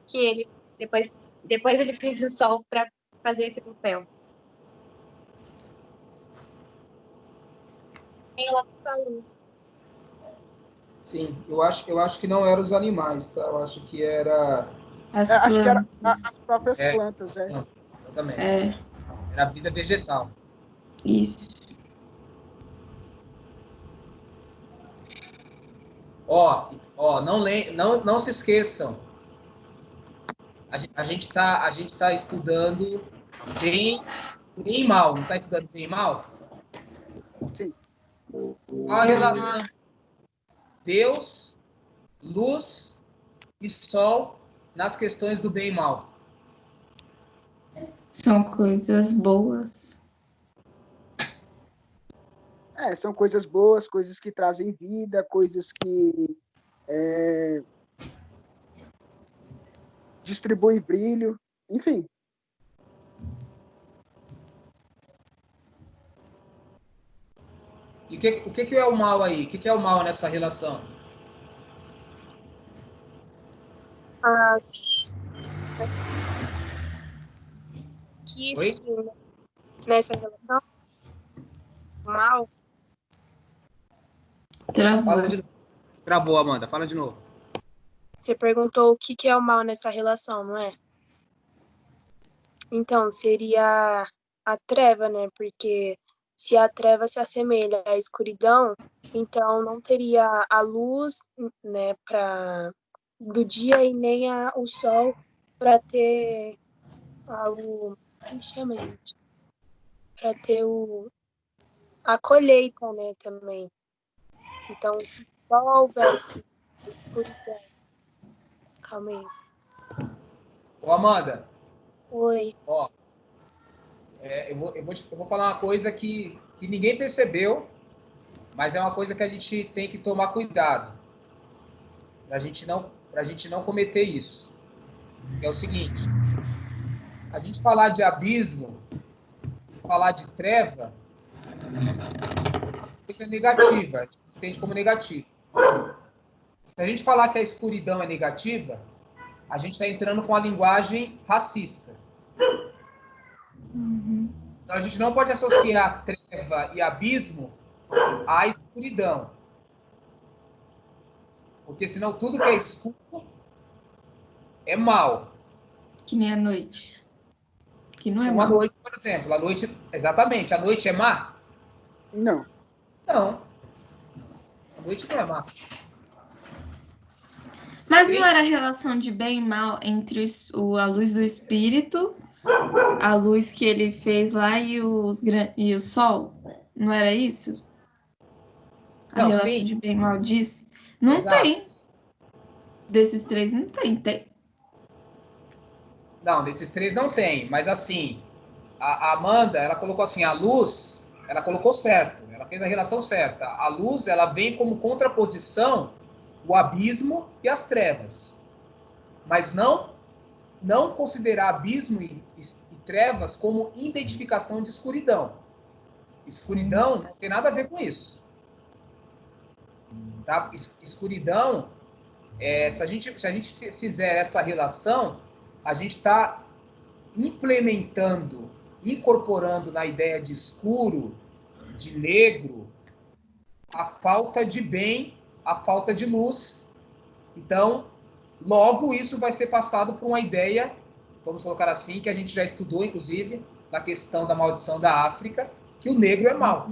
ele fez o sol para fazer esse papel. Ela falou. Sim, eu acho que não eram os animais, tá? Eu acho que era... As Acho que era plantas. as próprias É. plantas, é. Não, exatamente. É, Era a vida vegetal. isso. Não se esqueçam. A gente tá estudando bem e mal. Não está estudando bem e mal? Sim. Qual a relação entre Deus, luz e sol nas questões do bem e mal? São coisas boas. São coisas boas, coisas que trazem vida, coisas que distribuem brilho, enfim. E o que é o mal aí? O que é o mal nessa relação? Que Oi? sim, nessa relação, mal, Travou. Fala de novo. Travou, Amanda. Fala de novo. você perguntou o que é o mal nessa relação, não é? Então, seria a treva, né? Porque se a treva se assemelha à escuridão, então não teria a luz, né, do dia e nem o sol para ter como chama, gente? Para ter a colheita, né, também. Então, se só houvesse escuridão. Calma aí. Ô, Amanda. Oi. Ó, eu vou falar uma coisa que ninguém percebeu, mas é uma coisa que a gente tem que tomar cuidado para a gente não cometer isso. É o seguinte: a gente falar de abismo, falar de treva, isso é negativa, a gente entende como negativo. Se a gente falar que a escuridão é negativa, a gente está entrando com a linguagem racista. Uhum. Então a gente não pode associar treva e abismo à escuridão. Porque senão tudo que é escuro é mal. Que nem a noite. Que não é Uma mal. noite, por exemplo, a noite, exatamente, a noite é má? Não. Não. A noite não é má. Mas não era a relação de bem e mal entre a luz do espírito, a luz que ele fez lá e o sol? Não era isso? A Não, relação sim. de bem e mal disso? Não Exato. tem. Desses três não tem, tem. Não, desses três não tem, mas assim, a Amanda, ela colocou assim, a luz, ela colocou certo, ela fez a relação certa. A luz, ela vem como contraposição o abismo e as trevas. Mas não considerar abismo e trevas como identificação de escuridão. Escuridão não tem nada a ver com isso. Tá? Escuridão, se a gente fizer essa relação, a gente está implementando, incorporando na ideia de escuro, de negro, a falta de bem, a falta de luz. Então, logo isso vai ser passado por uma ideia, vamos colocar assim, que a gente já estudou, inclusive, na questão da maldição da África, que o negro é mau.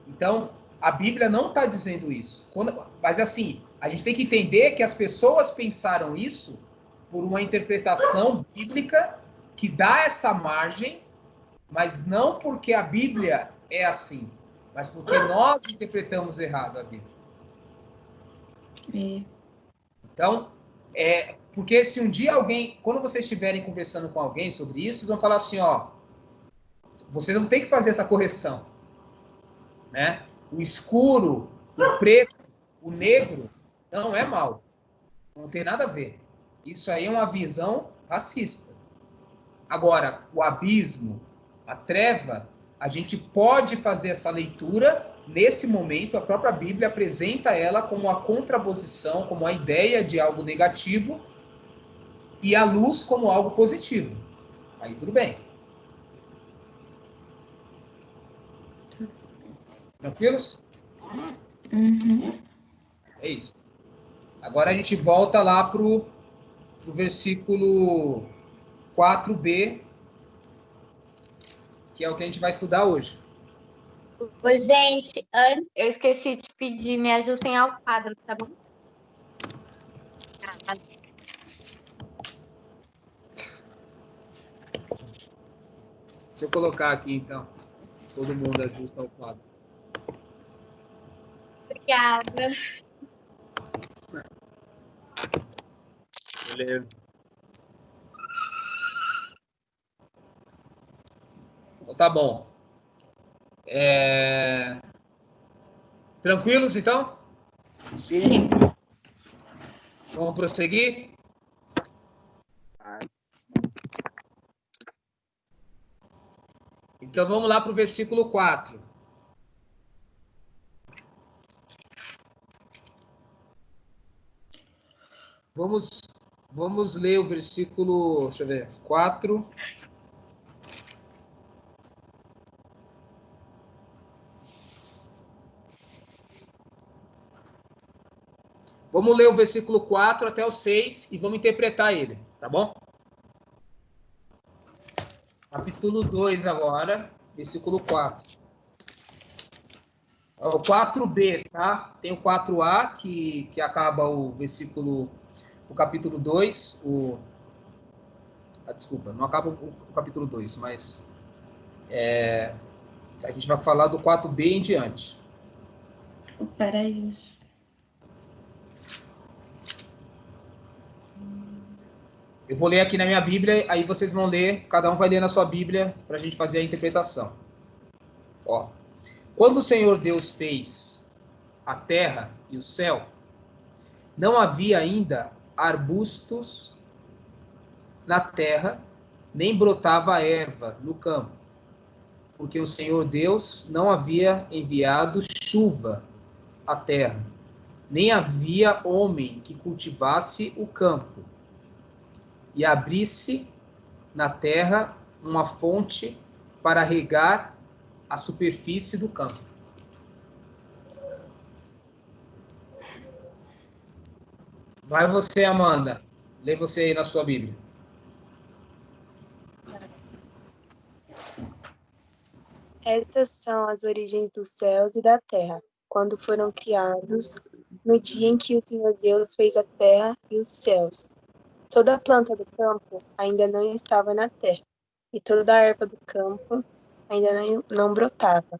Então, a Bíblia não está dizendo isso. Mas, assim, a gente tem que entender que as pessoas pensaram isso por uma interpretação bíblica que dá essa margem, mas não porque a Bíblia é assim, mas porque nós interpretamos errado a Bíblia. É. Então, porque se um dia quando vocês estiverem conversando com alguém sobre isso, vocês vão falar assim, ó, vocês não tem que fazer essa correção, né? O escuro, o preto, o negro não é mal. Não tem nada a ver. Isso aí é uma visão racista. Agora, o abismo, a treva, a gente pode fazer essa leitura nesse momento. A própria Bíblia apresenta ela como a contraposição, como a ideia de algo negativo e a luz como algo positivo. Aí tudo bem. Tranquilos? Uhum. É isso. Agora a gente volta lá pro versículo 4b, que é o que a gente vai estudar hoje. Ô, gente, eu esqueci de pedir, me ajustem ao quadro, tá bom? Deixa eu colocar aqui, então. Todo mundo ajusta ao quadro. Obrigada. Beleza. Então, tá bom. Tranquilos, então? Sim. Vamos prosseguir? Então, vamos lá para o versículo 4. Vamos ler o versículo, deixa eu ver, 4. Vamos ler o versículo 4 até o 6 e vamos interpretar ele, tá bom? Capítulo 2 agora, versículo 4. O 4b, tá? Tem o 4a, que acaba o versículo, o capítulo 2, desculpa, não acaba o capítulo 2, mas a gente vai falar do 4b em diante. Peraí. Eu vou ler aqui na minha Bíblia, aí vocês vão ler, cada um vai ler na sua Bíblia para a gente fazer a interpretação. Ó, quando o Senhor Deus fez a terra e o céu, não havia ainda arbustos na terra, nem brotava erva no campo, porque o Senhor Deus não havia enviado chuva à terra, nem havia homem que cultivasse o campo e abrisse na terra uma fonte para regar a superfície do campo. Vai você, Amanda. Lê você aí na sua Bíblia. Estas são as origens dos céus e da terra, quando foram criados, no dia em que o Senhor Deus fez a terra e os céus. Toda a planta do campo ainda não estava na terra, e toda a erva do campo ainda não brotava,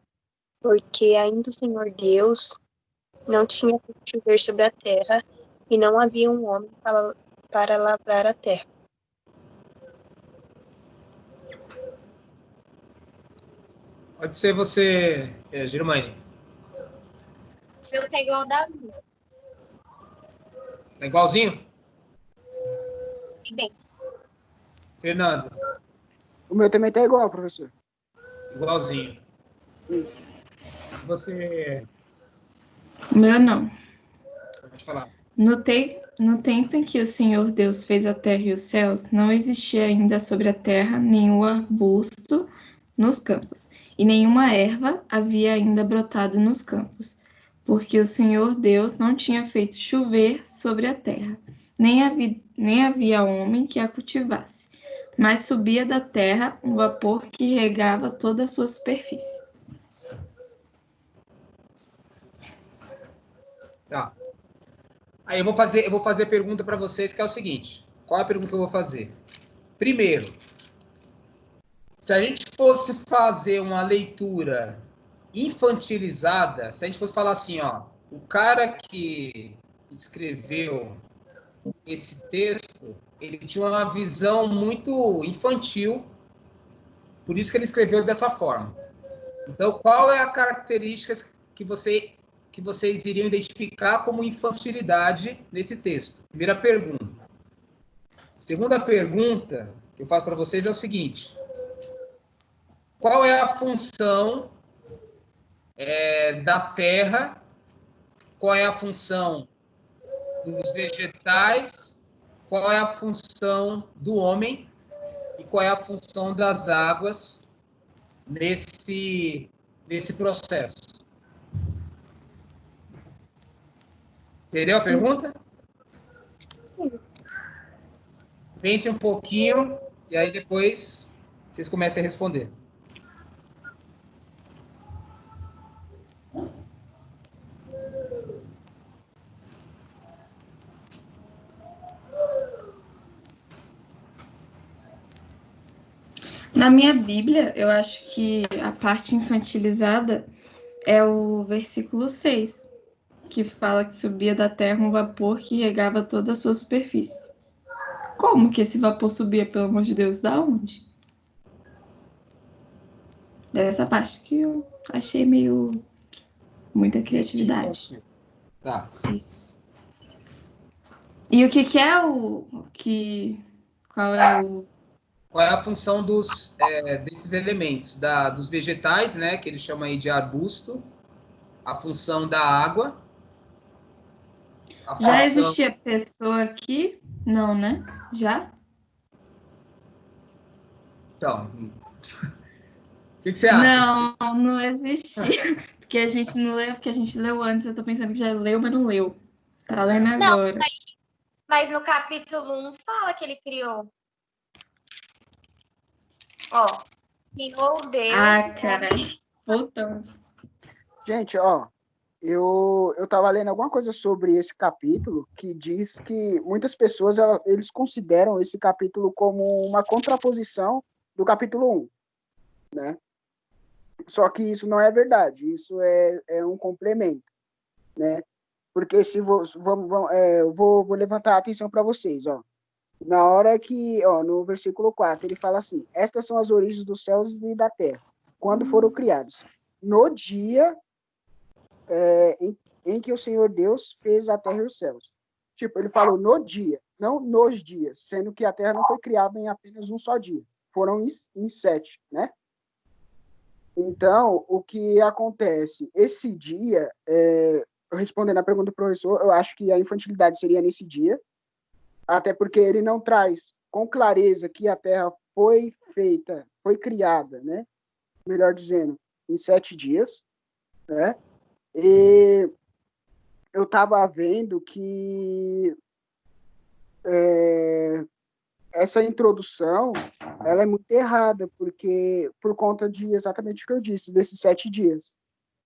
porque ainda o Senhor Deus não tinha feito chover sobre a terra, e não havia um homem para lavrar a terra. Pode ser você, Germaine. Meu tá igual da minha. É igualzinho? Idêntico. Fernando, O meu também tá igual, professor. igualzinho. Sim. Você O meu não. pode falar. No tempo em que o Senhor Deus fez a terra e os céus, não existia ainda sobre a terra nenhum arbusto nos campos, e nenhuma erva havia ainda brotado nos campos, porque o Senhor Deus não tinha feito chover sobre a terra, nem havia homem que a cultivasse, mas subia da terra um vapor que regava toda a sua superfície. Tá. Aí eu vou fazer pergunta para vocês, que é o seguinte. Qual é a pergunta que eu vou fazer? Primeiro, se a gente fosse fazer uma leitura infantilizada, se a gente fosse falar assim, ó, o cara que escreveu esse texto, ele tinha uma visão muito infantil, por isso que ele escreveu dessa forma. Então, qual é a característica que vocês iriam identificar como infantilidade nesse texto? Primeira pergunta. Segunda pergunta que eu faço para vocês é o seguinte: qual é a função da terra? Qual é a função dos vegetais? Qual é a função do homem? E qual é a função das águas nesse processo? Entendeu a pergunta? Sim. Pense um pouquinho e aí depois vocês comecem a responder. Na minha Bíblia, eu acho que a parte infantilizada é o versículo 6, que fala que subia da terra um vapor que regava toda a sua superfície. Como que esse vapor subia, pelo amor de Deus? Da onde? Dessa parte que eu achei meio muita criatividade. Tá. Isso. E o que é o que qual é o Qual é a função desses elementos? Dos vegetais, né, que ele chama aí de arbusto, a função da água, a Já função... existia pessoa aqui? Não, né? Já? Então, o que você acha? Não existia. Porque a gente não leu, porque a gente leu antes. Eu tô pensando que já leu, mas não leu. Tá lendo Não, agora. mas no capítulo 1 fala que ele criou. Ó, criou Deus. Ah, cara. Voltamos. Gente, ó, eu tava lendo alguma coisa sobre esse capítulo que diz que muitas pessoas eles consideram esse capítulo como uma contraposição do capítulo 1, né? Só que isso não é verdade, isso é um complemento, né? Porque se eu vou levantar a atenção para vocês, ó. Na hora que, ó, no versículo 4, ele fala assim: estas são as origens dos céus e da terra, quando foram criados. No dia em que o Senhor Deus fez a terra e os céus. Tipo, ele falou no dia, não nos dias, sendo que a terra não foi criada em apenas um só dia. Foram em 7, né? Então, o que acontece? Esse dia, respondendo a pergunta do professor, eu acho que a infantilidade seria nesse dia, até porque ele não traz com clareza que a terra foi feita, foi criada, né? Melhor dizendo, em 7 dias, né? E eu estava vendo que essa introdução, ela é muito errada, porque por conta de exatamente o que eu disse, desses 7 dias.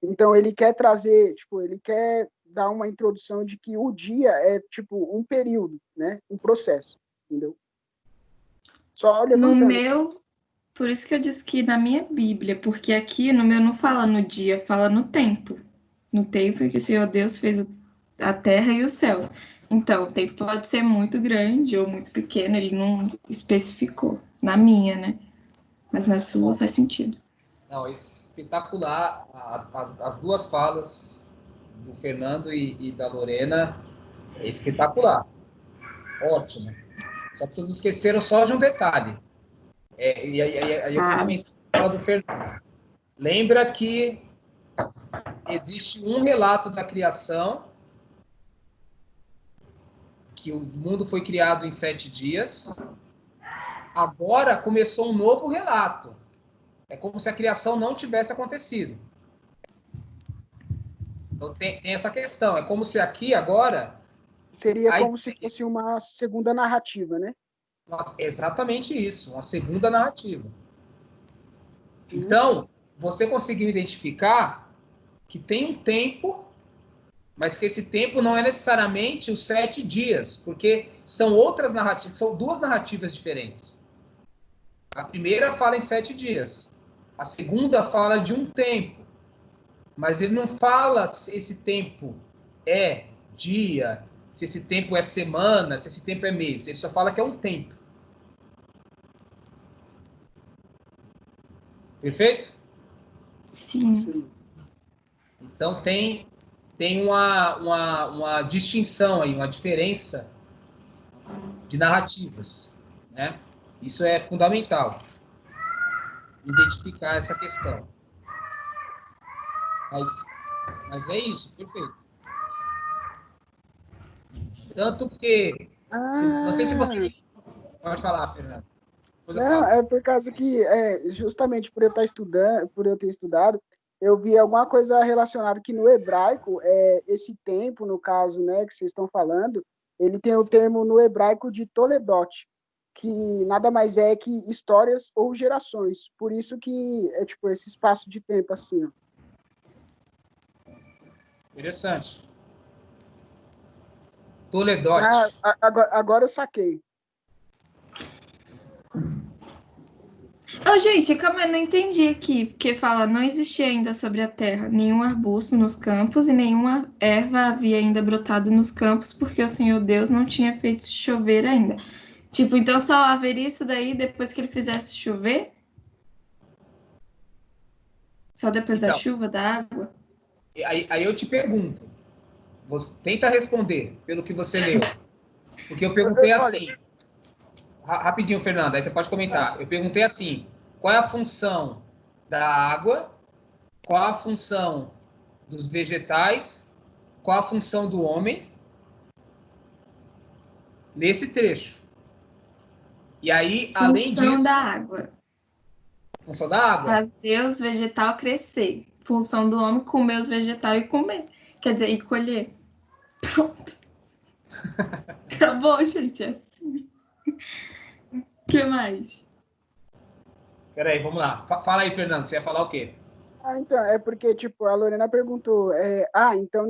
Então, ele quer trazer, tipo, ele quer dar uma introdução de que o dia é, tipo, um período, né? Um processo, entendeu? Só No levantando. meu, por isso que eu disse que na minha Bíblia, porque aqui no meu não fala no dia, fala no tempo. No tempo em que o Senhor Deus fez a terra e os céus. Então, o tempo pode ser muito grande ou muito pequeno, ele não especificou. Na minha, né? Mas na sua faz sentido. Não, espetacular. As duas falas do Fernando e da Lorena é espetacular. Ótimo. Só que vocês esqueceram só de um detalhe. E aí eu comecei a falar do Fernando. Lembra que existe um relato da criação, que o mundo foi criado em 7 dias. Agora começou um novo relato. É como se a criação não tivesse acontecido. Então tem essa questão. É como se aqui agora... Seria como se fosse uma segunda narrativa, né? Exatamente isso, uma segunda narrativa. Então, você conseguiu identificar que tem um tempo, mas que esse tempo não é necessariamente os 7 dias, porque são outras narrativas, são 2 narrativas diferentes. A primeira fala em 7 dias, a segunda fala de um tempo, mas ele não fala se esse tempo é dia, se esse tempo é semana, se esse tempo é mês, ele só fala que é um tempo. Perfeito? Sim. Então tem uma distinção aí, uma diferença de narrativas, né? Isso é fundamental, identificar essa questão. Mas é isso, perfeito. Tanto que, não sei se você pode falar, Fernando. Não, é por causa que, justamente por eu estar estudando, por eu ter estudado, eu vi alguma coisa relacionada que no hebraico, esse tempo, no caso, né, que vocês estão falando, ele tem o termo no hebraico de Toledot, que nada mais é que histórias ou gerações. Por isso que é tipo esse espaço de tempo assim, ó. Interessante. Toledot. Agora eu saquei. Oh, gente, calma, eu não entendi aqui, porque fala, não existia ainda sobre a terra nenhum arbusto nos campos e nenhuma erva havia ainda brotado nos campos, porque o Senhor Deus não tinha feito chover ainda. Tipo, então só haveria isso daí depois que ele fizesse chover? Só depois da chuva, da água? Aí eu te pergunto, você tenta responder pelo que você leu. Porque eu perguntei assim, rapidinho, Fernando, aí você pode comentar. Eu perguntei assim, qual é a função da água, qual a função dos vegetais, qual a função do homem nesse trecho. E aí, além disso... Função da água. Função da água. Fazer os vegetais crescer. Função do homem, comer os vegetais e comer. Quer dizer, e colher. Pronto. Acabou, gente, é assim. O que mais? Peraí, vamos lá. Fala aí, Fernando, você ia falar o quê? Então, é porque, tipo, a Lorena perguntou, então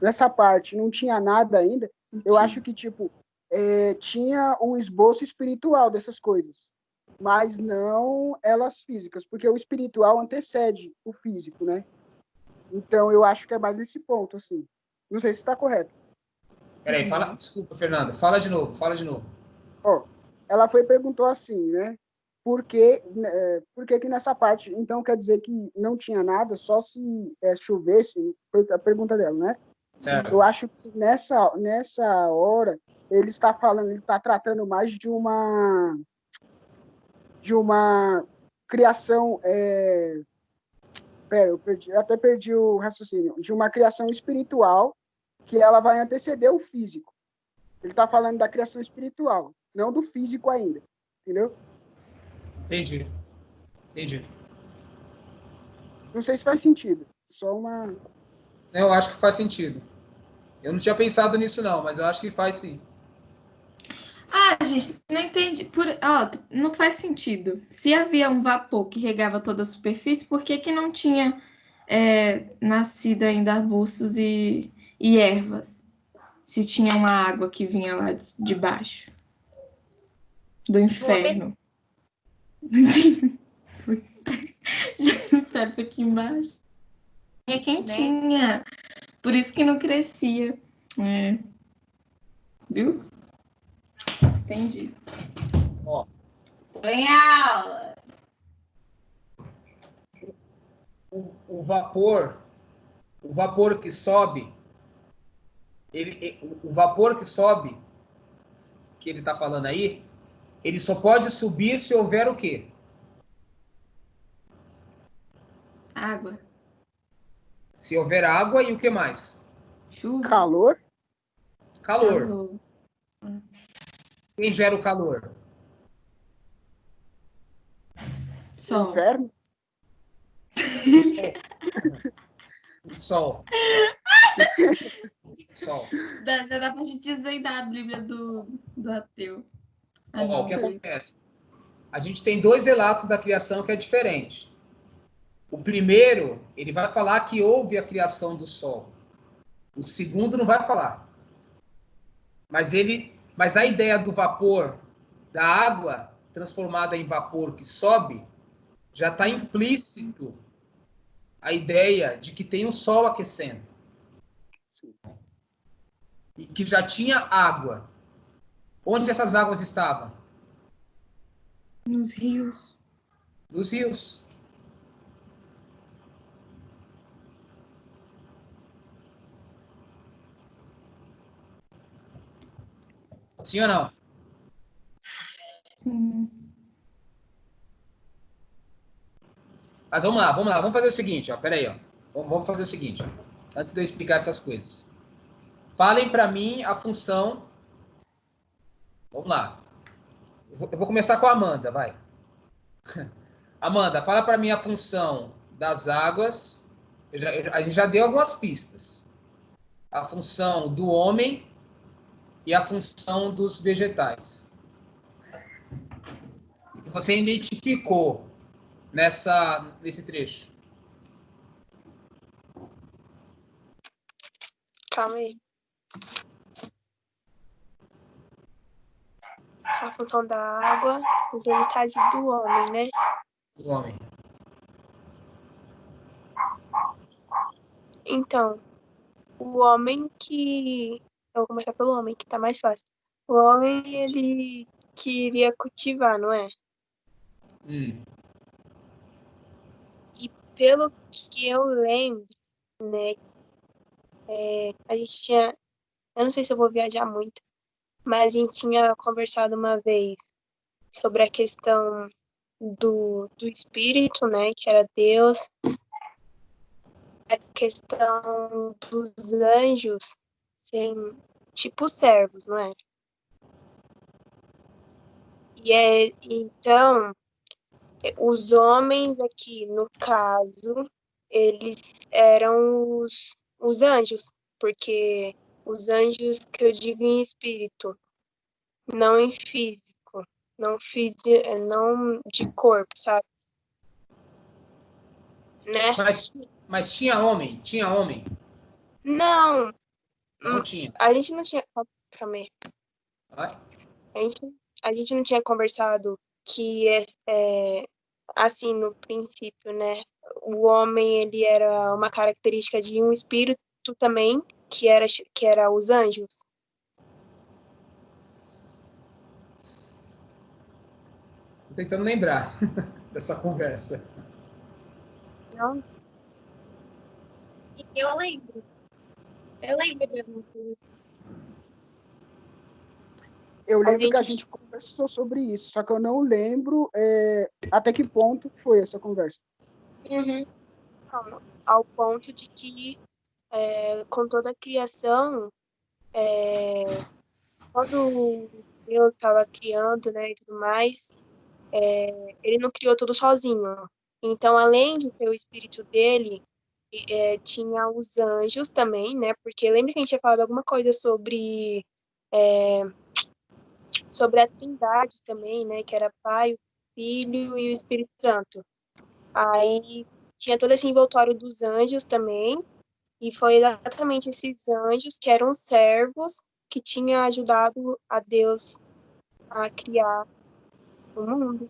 nessa parte não tinha nada ainda. Eu acho que, tipo, tinha o esboço espiritual dessas coisas, mas não elas físicas, porque o espiritual antecede o físico, né? Então, eu acho que é mais nesse ponto, assim. Não sei se está correto. Peraí, fala. Desculpa, Fernando. Fala de novo. Ó, ela perguntou assim, né? Por que que nessa parte, então quer dizer que não tinha nada, só se chovesse? Foi a pergunta dela, né? Certo. Eu acho que nessa hora ele está tratando mais de uma criação, eu até perdi o raciocínio, de uma criação espiritual que ela vai anteceder o físico. Ele está falando da criação espiritual, não do físico ainda, entendeu? Entendi. Não sei se faz sentido. Só uma... Eu acho que faz sentido. Eu não tinha pensado nisso, não, mas eu acho que faz sim. Ah, gente, não entendi. Não faz sentido. Se havia um vapor que regava toda a superfície, por que que não tinha nascido ainda arbustos e ervas? Se tinha uma água que vinha lá de baixo, do inferno. Já tá aqui embaixo. É quentinha. Por isso que não crescia. Viu? Entendi. Ó, Tô em aula. o vapor que sobe, o vapor que ele está falando aí, ele só pode subir se houver o quê? Água. Se houver água e o que mais? Chuva. Calor? Calor. Quem gera o calor? Sol. Inverno? O sol. Sol. Já dá pra gente desvendar a Bíblia do ateu. Ó, o que acontece? A gente tem dois relatos da criação que é diferente. O primeiro, ele vai falar que houve a criação do sol. O segundo não vai falar. Mas a ideia do vapor, da água transformada em vapor que sobe, já está implícito a ideia de que tem um sol aquecendo. E que já tinha água. Onde essas águas estavam? Nos rios. Nos rios. Sim ou não? Sim. Mas vamos lá. Vamos fazer o seguinte, ó. Pera aí, ó. Vamos fazer o seguinte, ó. Antes de eu explicar essas coisas. Falem para mim a função. Vamos lá. Eu vou começar com a Amanda, vai. Amanda, fala para mim a função das águas. A gente já deu algumas pistas. A função do homem e a função dos vegetais. Você identificou nesse trecho? Calma aí. A função da água, os vegetais do homem, né? Do homem. Então, o homem que... Eu vou começar pelo homem, que tá mais fácil. O homem, ele queria cultivar, não é? E pelo que eu lembro, né? A gente tinha... Eu não sei se eu vou viajar muito, mas a gente tinha conversado uma vez sobre a questão do espírito, né? Que era Deus. A questão dos anjos serem tipo servos, não é? Então, os homens aqui, no caso, eles eram os anjos, porque os anjos que eu digo em espírito, não em físico, não de corpo, sabe? Né? Mas tinha homem? Tinha homem? Não, Não tinha. a gente não tinha. Calma aí. Vai. A gente não tinha conversado que assim, no princípio, né? O homem, ele era uma característica de um espírito também, que era os anjos. Tô tentando lembrar dessa conversa. Não? Eu lembro. Eu lembro de alguma coisa assim. Eu lembro que a gente conversou sobre isso, só que eu não lembro até que ponto foi essa conversa. Uhum. Ao ponto de que, com toda a criação, quando Deus estava criando, né, e tudo mais, ele não criou tudo sozinho. Então, além de ter o espírito dele, tinha os anjos também, né? Porque lembra que a gente tinha falado alguma coisa sobre a Trindade também, né? Que era Pai, o Filho e o Espírito Santo. Aí tinha todo esse envoltório dos anjos também, e foi exatamente esses anjos que eram servos que tinham ajudado a Deus a criar o mundo.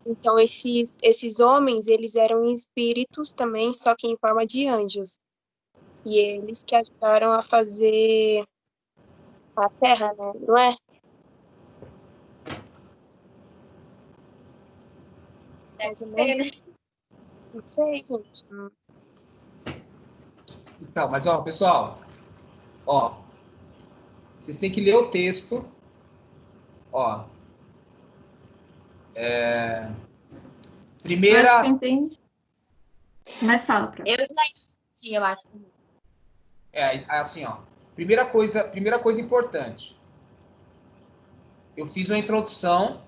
Então, esses homens, eles eram espíritos também, só que em forma de anjos. E eles que ajudaram a fazer a Terra, né? Não é? Deve ser, né? Não sei, gente. Então, mas ó, pessoal, ó, vocês têm que ler o texto, ó. Eu acho que eu Primeira, entendi. Mas fala pra mim. Eu já entendi, eu acho. assim, ó. Primeira coisa importante. Eu fiz uma introdução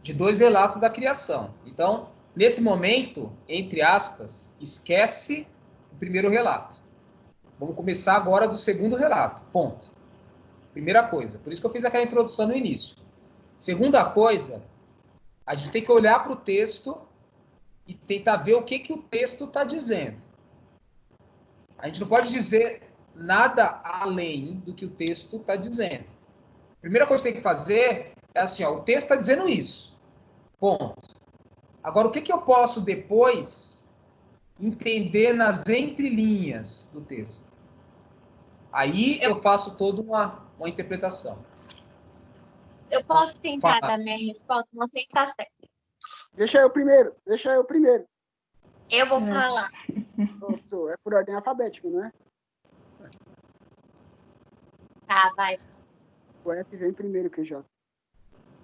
de 2 relatos da criação. Então, nesse momento, entre aspas, esquece o primeiro relato. Vamos começar agora do segundo relato. Ponto. Primeira coisa. Por isso que eu fiz aquela introdução no início. Segunda coisa, a gente tem que olhar para o texto e tentar ver o que o texto está dizendo. A gente não pode dizer nada além do que o texto está dizendo. A primeira coisa que tem que fazer é assim, ó, o texto está dizendo isso. Ponto. Agora, o que eu posso depois entender nas entrelinhas do texto? Aí eu faço toda uma interpretação. Eu posso tentar Fala. dar minha resposta, não sei se tá certo. Deixa eu primeiro. Eu vou falar. É por ordem alfabética, não é? Tá, vai. O F vem primeiro que o J.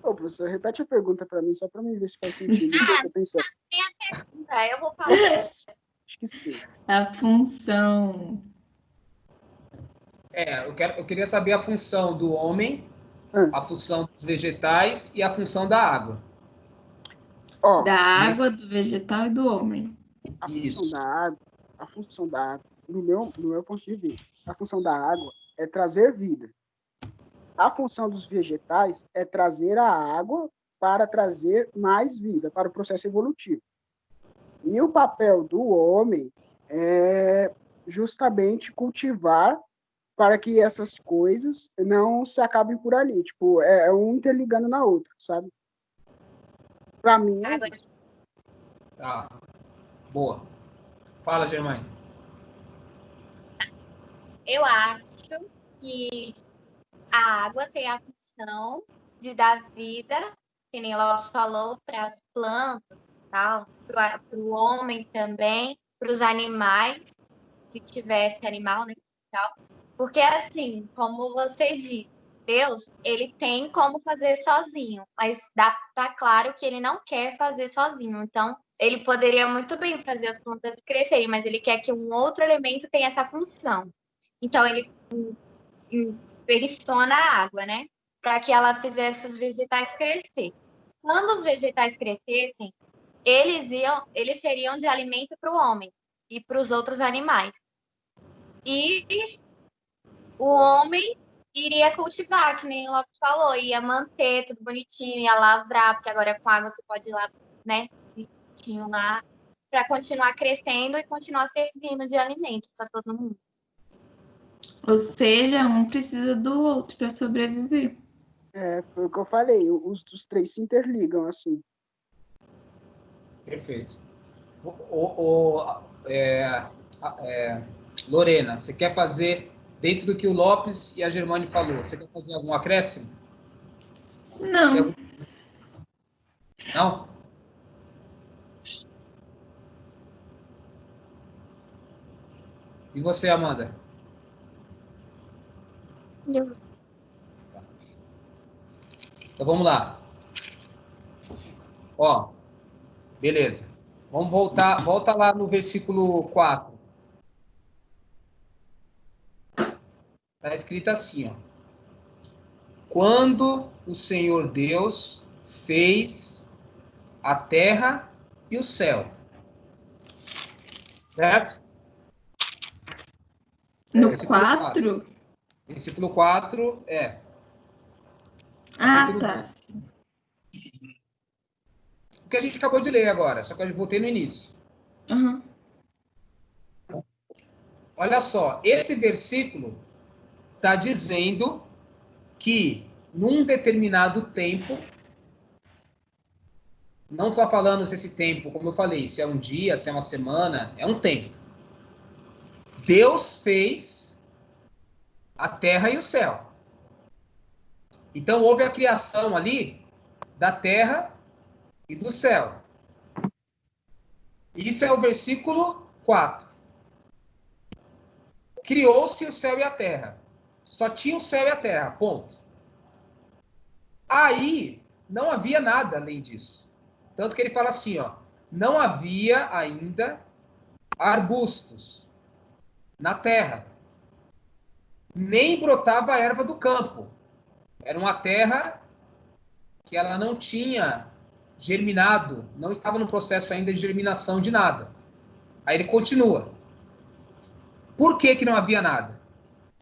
Ô, professor, repete a pergunta para mim, só para mim ver se faz sentido. Eu tô pensando. Eu vou falar. Acho que sim. A função. Eu queria saber a função do homem, Ah. a função dos vegetais e a função da água. Ó, Da água, do vegetal e do homem. A função da água, no meu ponto de vista, a função da água é trazer vida. A função dos vegetais é trazer a água para trazer mais vida, para o processo evolutivo. E o papel do homem é justamente cultivar para que essas coisas não se acabem por ali. Tipo, é um interligando na outra, sabe? Para mim, é Agora, isso. Tá. Boa. Fala, Germaine. eu acho que a água tem a função de dar vida, que nem o Lopes falou, para as plantas, tal, para o homem também, para os animais, se tivesse animal, né, tal. Porque assim, como você disse, Deus, ele tem como fazer sozinho, mas tá claro que ele não quer fazer sozinho. Então, ele poderia muito bem fazer as plantas crescerem, mas ele quer que um outro elemento tenha essa função. Então, ele imperiçona a água, né? Para que ela fizesse os vegetais crescer. Quando os vegetais crescessem, eles seriam de alimento para o homem e para os outros animais. E o homem iria cultivar, que nem o Lopes falou, ia manter tudo bonitinho, ia lavrar, porque agora com água você pode ir lá, né? Bonitinho lá, para continuar crescendo e continuar servindo de alimento para todo mundo. Ou seja, um precisa do outro para sobreviver. Foi o que eu falei. Os 3 se interligam, assim. Perfeito. Lorena, você quer fazer, dentro do que o Lopes e a Germane falou, você quer fazer algum acréscimo? Não. Não? E você, Amanda? Não. Então vamos lá. Ó, beleza. Vamos volta lá no versículo 4. Está escrito assim, ó. Quando o Senhor Deus fez a terra e o céu. Certo? No Versículo 4? Versículo 4 é. Ah, capítulo tá. 2. O que a gente acabou de ler agora, só que eu voltei no início. Uhum. Olha só, esse versículo está dizendo que num determinado tempo, não está falando se esse tempo, como eu falei, se é um dia, se é uma semana, é um tempo. Deus fez a terra e o céu. Então houve a criação ali da terra e do céu. Isso é o versículo 4. Criou-se o céu e a terra. Só tinha o céu e a terra, ponto. Aí não havia nada além disso. Tanto que ele fala assim, ó, não havia ainda arbustos na terra, nem brotava a erva do campo. Era uma terra que ela não tinha germinado, não estava no processo ainda de germinação de nada. Aí ele continua. Por que que não havia nada?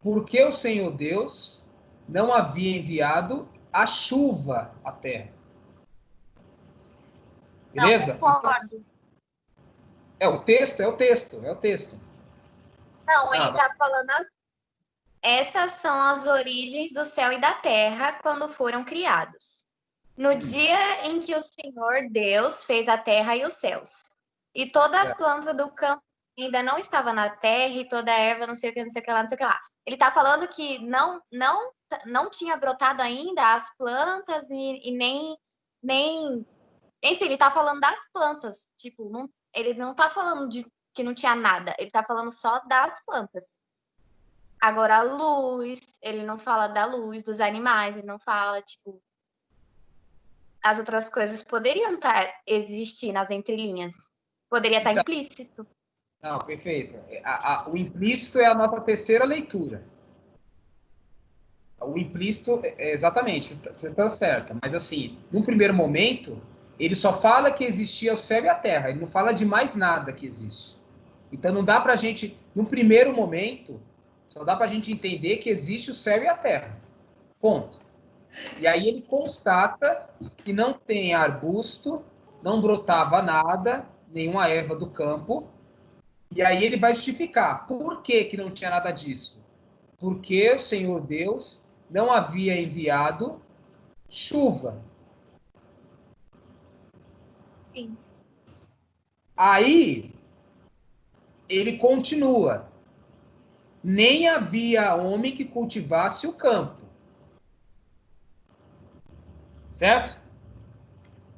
Porque o Senhor Deus não havia enviado a chuva à terra. Beleza? Não, concordo. É o texto, é o texto, é o texto. Não, ele Ah, está falando assim. Essas são as origens do céu e da terra quando foram criados. No dia em que o Senhor Deus fez a terra e os céus. E toda a planta do campo ainda não estava na terra, e toda a erva, não sei o que, não sei o que lá, não sei o que lá. Ele está falando que não tinha brotado ainda as plantas e nem. Enfim, ele está falando das plantas. Tipo, ele não está falando de que não tinha nada. Ele está falando só das plantas. Agora, a luz, ele não fala da luz, dos animais, ele não fala, tipo. As outras coisas poderiam existir nas entrelinhas. Poderia estar Então, implícito. não, perfeito. O implícito é a nossa terceira leitura. O implícito, exatamente, você está certa. Mas, assim, num primeiro momento, ele só fala que existia o céu e a terra. Ele não fala de mais nada que existe. Então, não dá para a gente, num primeiro momento, só dá para a gente entender que existe o céu e a terra. Ponto. E aí ele constata que não tem arbusto, não brotava nada, nenhuma erva do campo. E aí ele vai justificar por que que não tinha nada disso. Porque o Senhor Deus não havia enviado chuva. Sim. Aí ele continua. Nem havia homem que cultivasse o campo. Certo?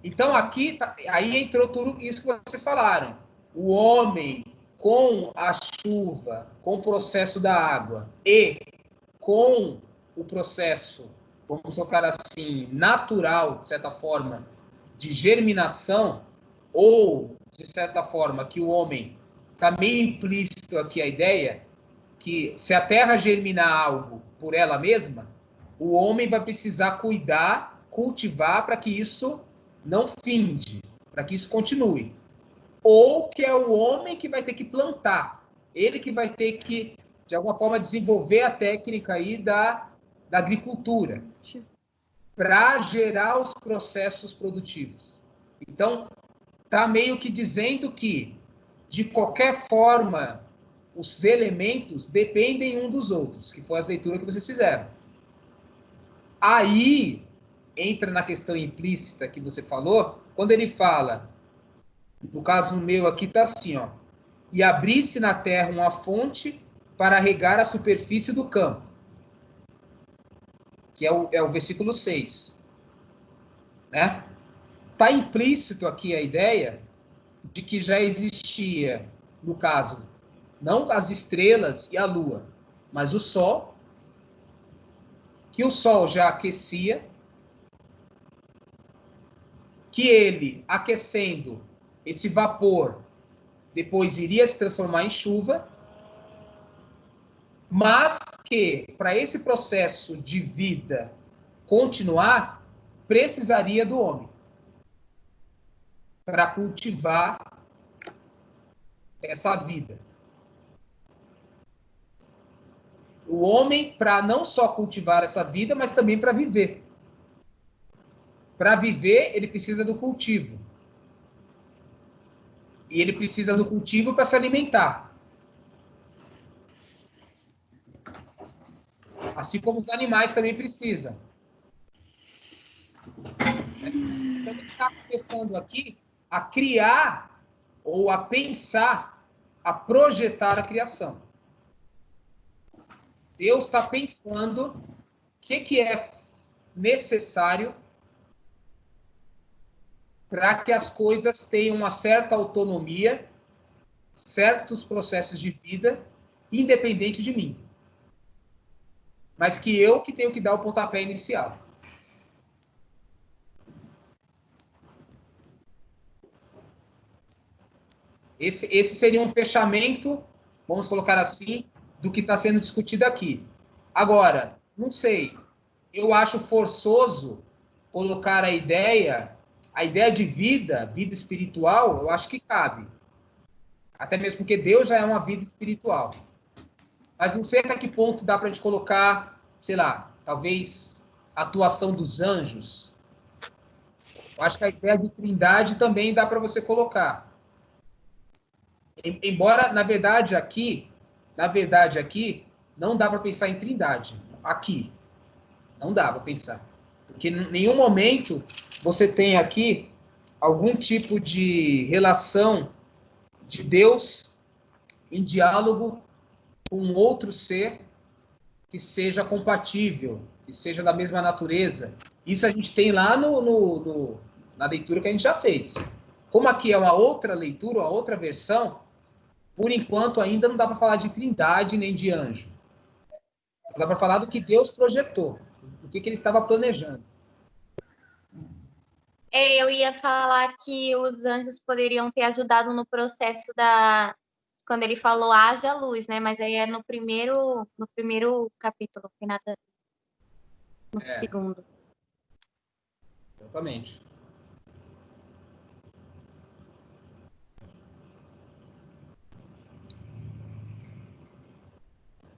Então aqui, aí entrou tudo isso que vocês falaram. O homem com a chuva, com o processo da água e com o processo, vamos colocar assim, natural, de certa forma, de germinação, ou, de certa forma, que o homem está meio implícito aqui a ideia que se a terra germinar algo por ela mesma, o homem vai precisar cuidar, cultivar para que isso não finde, para que isso continue. Ou que é o homem que vai ter que plantar, ele que vai ter que, de alguma forma, desenvolver a técnica aí da agricultura para gerar os processos produtivos. Então, está meio que dizendo que, de qualquer forma, os elementos dependem um dos outros, que foi a leitura que vocês fizeram. Aí entra na questão implícita que você falou, quando ele fala, no caso meu aqui está assim, ó, e abrisse na terra uma fonte para regar a superfície do campo, que é o versículo 6. Né? Está implícito aqui a ideia de que já existia, no caso, não as estrelas e a lua, mas o sol, que o sol já aquecia, que ele, aquecendo esse vapor, depois iria se transformar em chuva, mas que, para esse processo de vida continuar, precisaria do homem para cultivar essa vida. O homem, para não só cultivar essa vida, mas também para viver. Para viver, ele precisa do cultivo. E ele precisa do cultivo para se alimentar. Assim como os animais também precisam. Então, ele está começando aqui a criar ou a pensar, a projetar a criação. Deus está pensando o que é necessário para que as coisas tenham uma certa autonomia, certos processos de vida, independente de mim. Mas que eu que tenho que dar o pontapé inicial. Esse seria um fechamento, vamos colocar assim, do que está sendo discutido aqui. Agora, não sei, eu acho forçoso colocar a ideia de vida espiritual, eu acho que cabe. Até mesmo porque Deus já é uma vida espiritual. Mas não sei até que ponto dá para a gente colocar, sei lá, talvez a atuação dos anjos. Eu acho que a ideia de trindade também dá para você colocar. Embora, na verdade, aqui, não dá para pensar em trindade. Aqui, não dá para pensar. Porque em nenhum momento você tem aqui algum tipo de relação de Deus em diálogo com outro ser que seja compatível, que seja da mesma natureza. Isso a gente tem lá na leitura que a gente já fez. Como aqui é uma outra leitura, uma outra versão, por enquanto ainda não dá para falar de trindade nem de anjo. Dá para falar do que Deus projetou, do que ele estava planejando. Eu ia falar que os anjos poderiam ter ajudado no processo quando ele falou haja luz, né? Mas aí é no primeiro capítulo, foi nada no segundo. Exatamente.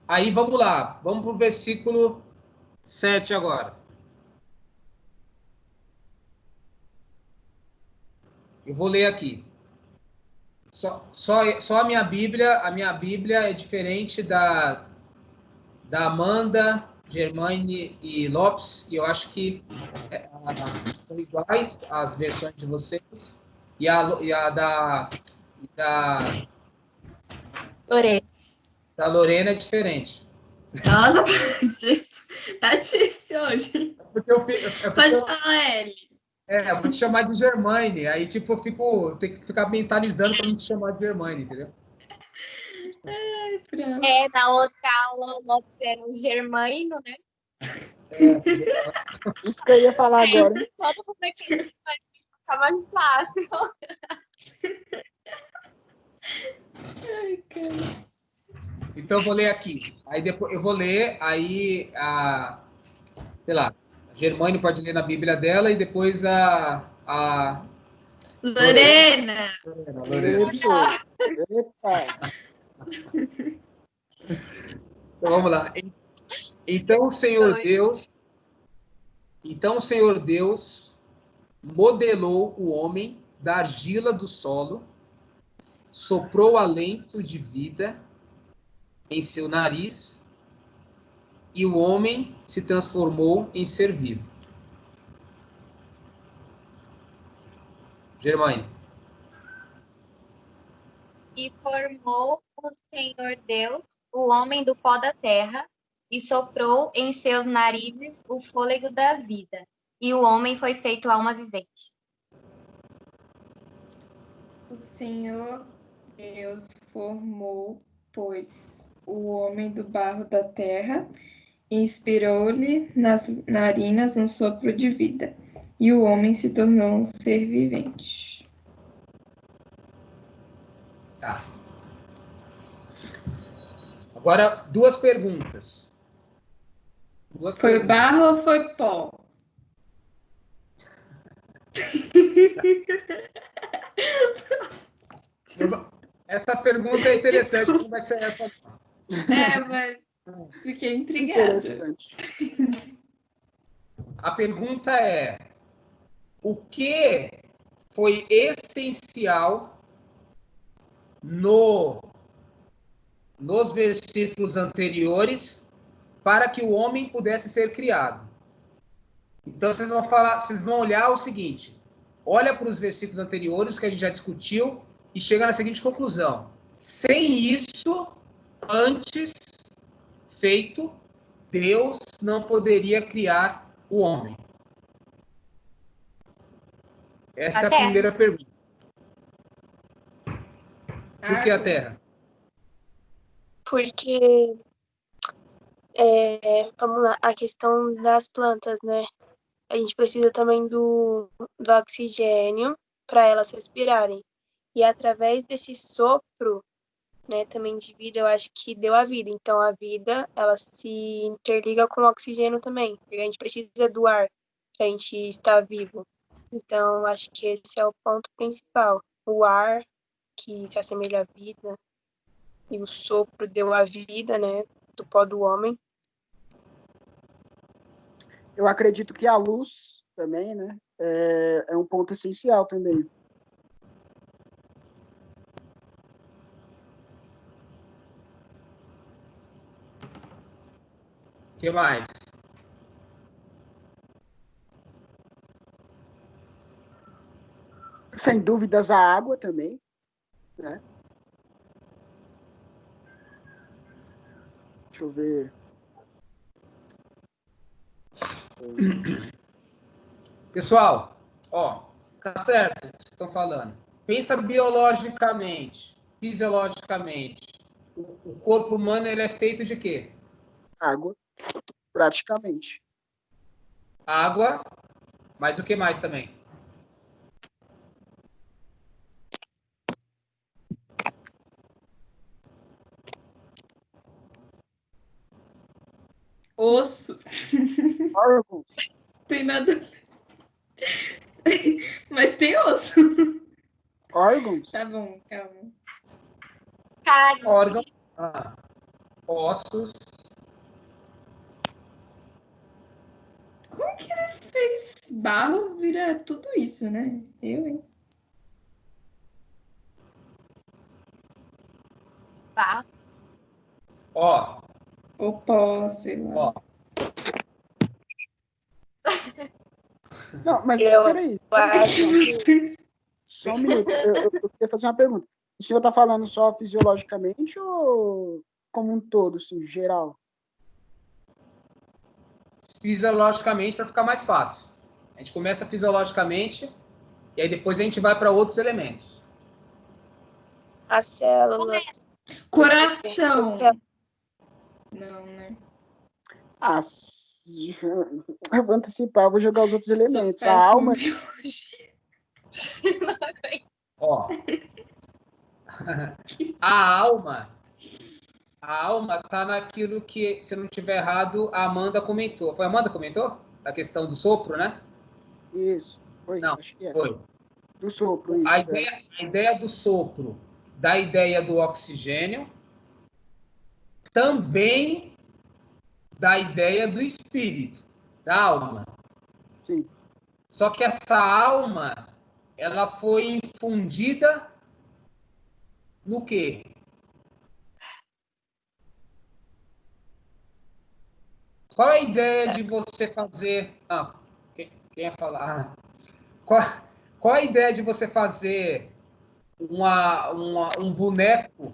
Aí vamos lá, vamos para o versículo 7 agora. Eu vou ler aqui. Só a minha Bíblia é diferente da Amanda, Germaine e Lopes, e eu acho que são iguais as versões de vocês, e a da Lorena é diferente. Nossa, tá difícil hoje. Pode falar, Eli. Eu vou te chamar de Germaine, aí tipo eu tenho que ficar mentalizando para não te chamar de Germaine, entendeu? Pronto. Na outra aula o Lopes era o germano, né? Isso que eu ia falar agora. Todo mundo aqui fica mais fácil. Ai, cara. Então eu vou ler aqui. Aí depois eu vou ler, aí sei lá, a Germaine pode ler na Bíblia dela e depois a Lorena. Eita. Então vamos lá. Então o Senhor Deus modelou o homem da argila do solo, soprou alento de vida em seu nariz e o homem se transformou em ser vivo. Germaine. E formou o Senhor Deus o homem do pó da terra e soprou em seus narizes o fôlego da vida. E o homem foi feito alma vivente. O Senhor Deus formou, pois, o homem do barro da terra e inspirou-lhe nas narinas um sopro de vida. E o homem se tornou um ser vivente. Tá. Agora, duas perguntas. Foi barro ou foi pó? Essa pergunta é interessante, não vai ser essa. Mas fiquei intrigada. Interessante. A pergunta é: o que foi essencial nos versículos anteriores para que o homem pudesse ser criado? Então vocês vão olhar o seguinte: olha para os versículos anteriores que a gente já discutiu e chega na seguinte conclusão: sem isso, antes feito, Deus não poderia criar o homem. Essa é a primeira pergunta. Por que a Terra? Porque, vamos lá, a questão das plantas, né? A gente precisa também do oxigênio para elas respirarem. E através desse sopro, né, também de vida, eu acho que deu a vida. Então, a vida, ela se interliga com o oxigênio também. Porque a gente precisa do ar para a gente estar vivo. Então, acho que esse é o ponto principal. O ar, que se assemelha à vida, e o sopro deu a vida, né, do pó do homem. Eu acredito que a luz também, né, é um ponto essencial também. O que mais? Sem dúvidas, a água também, né? Deixa eu ver. Pessoal, tá certo o que vocês estão falando. Pensa biologicamente, fisiologicamente. O corpo humano ele é feito de quê? Água, praticamente. Água, mas o que mais também? Osso. Órgãos. Tem nada a ver. Mas tem osso. Órgãos. Tá bom, calma. Carne. Órgãos, ossos. Como que ele fez barro virar tudo isso, né? Hein? Barro. Ou pó, sei lá. Não, mas Eu peraí. Só um minuto. Eu queria fazer uma pergunta. O senhor está falando só fisiologicamente ou como um todo, assim, geral? Fisiologicamente, para ficar mais fácil. A gente começa fisiologicamente e aí depois a gente vai para outros elementos. As células. Coração. Não, né? Eu vou antecipar, eu vou jogar os outros elementos. Sou A alma. A alma tá naquilo que, se eu não estiver errado, a Amanda comentou. Foi a Amanda que comentou? A questão do sopro, né? Isso, foi, Não, acho que é. foi. Do sopro, isso. A ideia do sopro, da ideia do oxigênio, também da ideia do espírito, da alma. Sim. Só que essa alma, ela foi infundida no quê? Qual é a ideia de você fazer... quem ia falar? Qual é a ideia de você fazer um boneco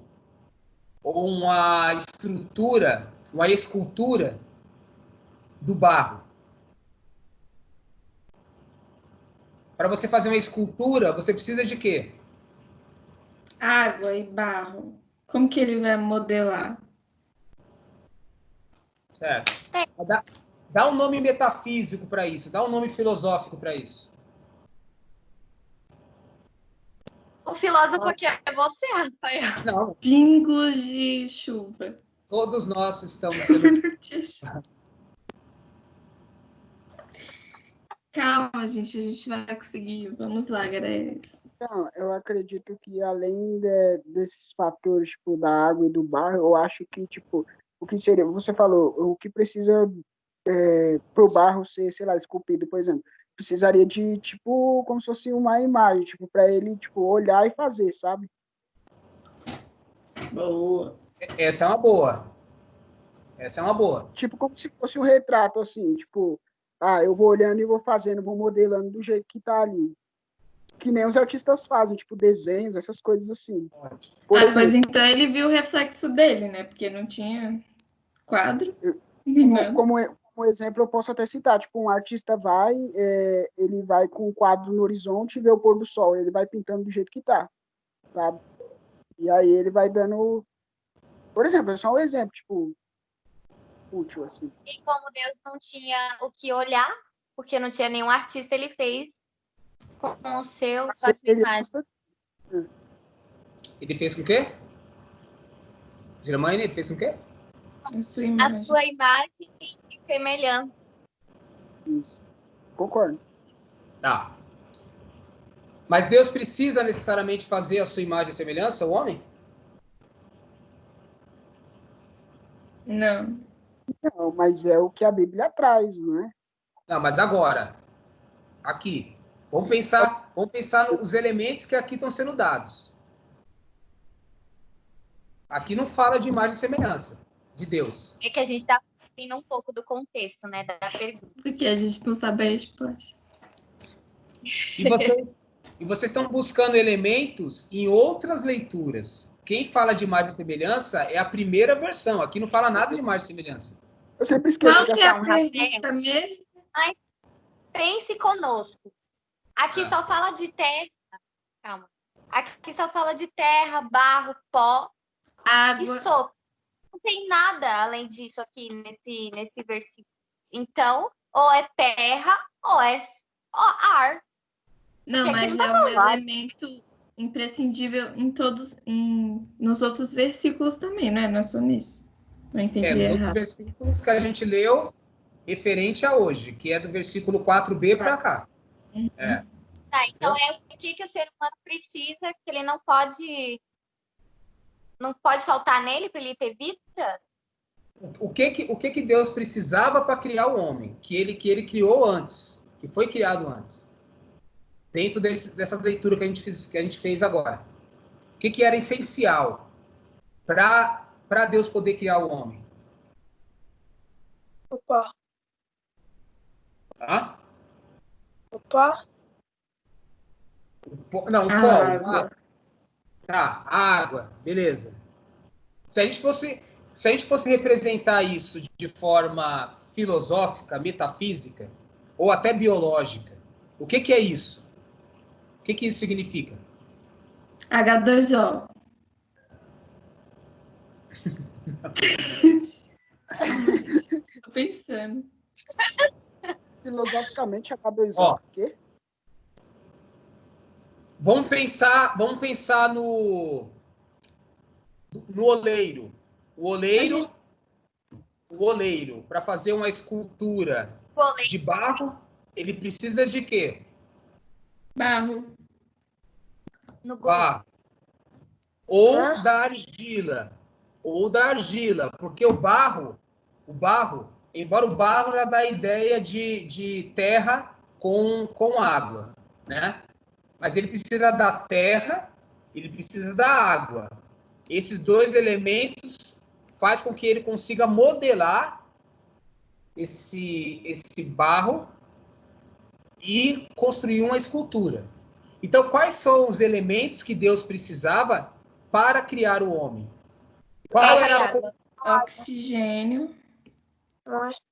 ou uma estrutura, uma escultura do barro? Para você fazer uma escultura, você precisa de quê? Água e barro. Como que ele vai modelar? Certo. Dá um nome metafísico para isso, dá um nome filosófico para isso. O filósofo aqui é você, Rafael. Não. Pingos de chuva. Todos nós estamos sendo... Calma, gente, a gente vai conseguir. Vamos lá, galera. Então, eu acredito que além desses fatores, tipo, da água e do barro, eu acho que, tipo, o que seria, você falou, o que precisa pro barro ser, sei lá, esculpido, por exemplo, precisaria de, tipo, como se fosse uma imagem, tipo, para ele, tipo, olhar e fazer, sabe? Boa. Essa é uma boa. Essa é uma boa. Tipo, como se fosse um retrato, assim, tipo, eu vou olhando e vou fazendo, vou modelando do jeito que tá ali. Que nem os artistas fazem, tipo, desenhos, essas coisas assim. Por Pois exemplo, então ele viu o reflexo dele, né? Porque não tinha quadro, eu- nem nada. como exemplo, eu posso até citar, tipo, um artista ele vai com o quadro no horizonte e vê o pôr do sol, ele vai pintando do jeito que tá, sabe? E aí ele vai dando, por exemplo, é só um exemplo, tipo, útil, assim. E como Deus não tinha o que olhar, porque não tinha nenhum artista, ele fez com o seu, com a sua imagem. Ele fez com o quê? Germaine, ele fez com o quê? A sua A imagem. sua imagem e semelhança. Isso. Concordo. Tá. Mas Deus precisa necessariamente fazer a sua imagem e semelhança, o homem? Não. Não, mas é o que a Bíblia traz, não é? Não, mas agora, aqui, vamos pensar nos elementos que aqui estão sendo dados. Aqui não fala de imagem e semelhança de Deus. É que a gente está fugindo um pouco do contexto, né, da pergunta. Porque a gente não sabe a resposta. E vocês estão buscando elementos em outras leituras. Quem fala de imagem e semelhança é a primeira versão. Aqui não fala nada de imagem e semelhança. Eu sempre esqueço Qual que que é essa... a pergunta mesmo? Pense conosco. Aqui Ah. só fala de terra. Calma. Aqui só fala de terra, barro, pó e Água. sopro. Não tem nada além disso aqui nesse versículo. Então, ou é terra ou é ar. Não, Porque aqui mas não tá é um falando ar. elemento imprescindível nos outros versículos também, não é? Não é só nisso. Não entendi Nos outros errado. versículos que a gente leu referente a hoje, que é do versículo 4b para cá. É. Tá, então é o que o ser humano precisa, que ele não pode faltar nele para ele ter vida? O que Deus precisava para criar o homem? Que ele criou antes, que foi criado antes. Dentro dessa leitura que a gente fez agora. O que era essencial para Deus poder criar o homem? Opa, Tá? opa. Não, o A polo. água. Tá, água, beleza. Se a gente fosse representar isso de forma filosófica, metafísica, ou até biológica, o que é isso? O que isso significa? H2O. Tô pensando. Filosoficamente, H2O, Ó. o quê? Vamos pensar no oleiro. O oleiro, para fazer uma escultura de barro, ele precisa de quê? Barro. No gol. Barro. Ou da argila. Ou da argila, porque o barro, embora o barro já dá a ideia de terra com água, né? Mas ele precisa da terra, ele precisa da água. Esses dois elementos faz com que ele consiga modelar esse barro e construir uma escultura. Então, quais são os elementos que Deus precisava para criar o homem? Qual Terra era e a água. Oxigênio.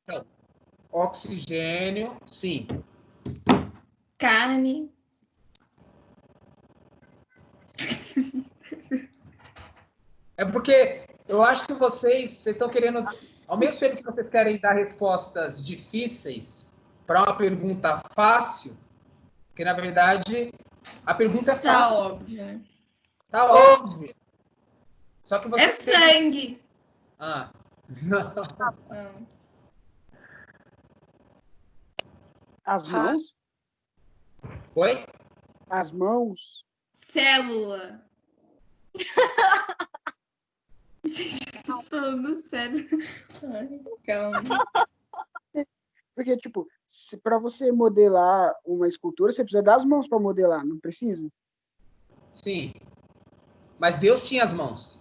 então, oxigênio, sim. Carne. É porque eu acho que vocês estão querendo, ao mesmo tempo que vocês querem dar respostas difíceis para uma pergunta fácil, porque na verdade a pergunta é Tá fácil, óbvio, né? tá óbvio. Só que É vocês têm... sangue. Ah. Não. As mãos? Oi? As mãos? Célula. Gente, eu tô falando sério. Ai, calma. Porque, tipo, para você modelar uma escultura, você precisa das mãos para modelar, não precisa? Sim. Mas Deus tinha as mãos.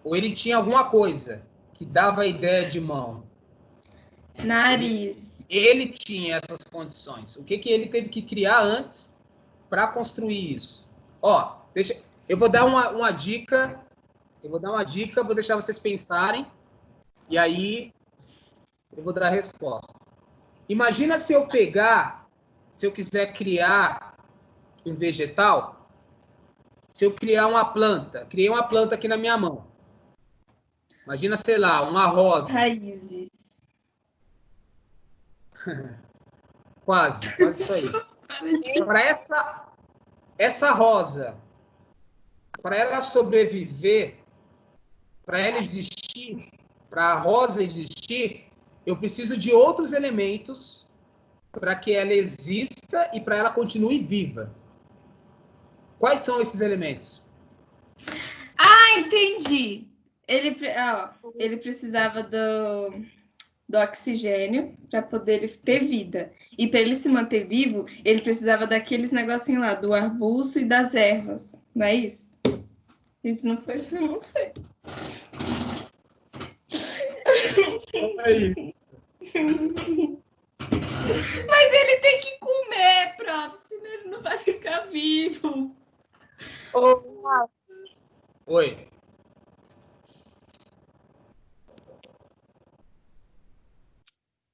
Ou ele tinha alguma coisa que dava a ideia de mão. Nariz. Ele tinha essas condições. O que ele teve que criar antes para construir isso? Ó, eu vou dar uma dica. Vou deixar vocês pensarem. E aí eu vou dar a resposta. Imagina se eu quiser criar um vegetal, se eu criar uma planta, criei uma planta aqui na minha mão. Imagina, sei lá, uma rosa. Raízes. Quase isso aí. Para essa rosa, para ela sobreviver, para ela existir, para a rosa existir, eu preciso de outros elementos para que ela exista e para ela continue viva. Quais são esses elementos? Ah, entendi. Ele precisava do oxigênio para poder ter vida. E para ele se manter vivo, ele precisava daqueles negocinhos lá, do arbusto e das ervas. Não é isso? Isso não foi isso, eu não sei. É isso. Mas ele tem que comer, prof, senão ele não vai ficar vivo. Oi.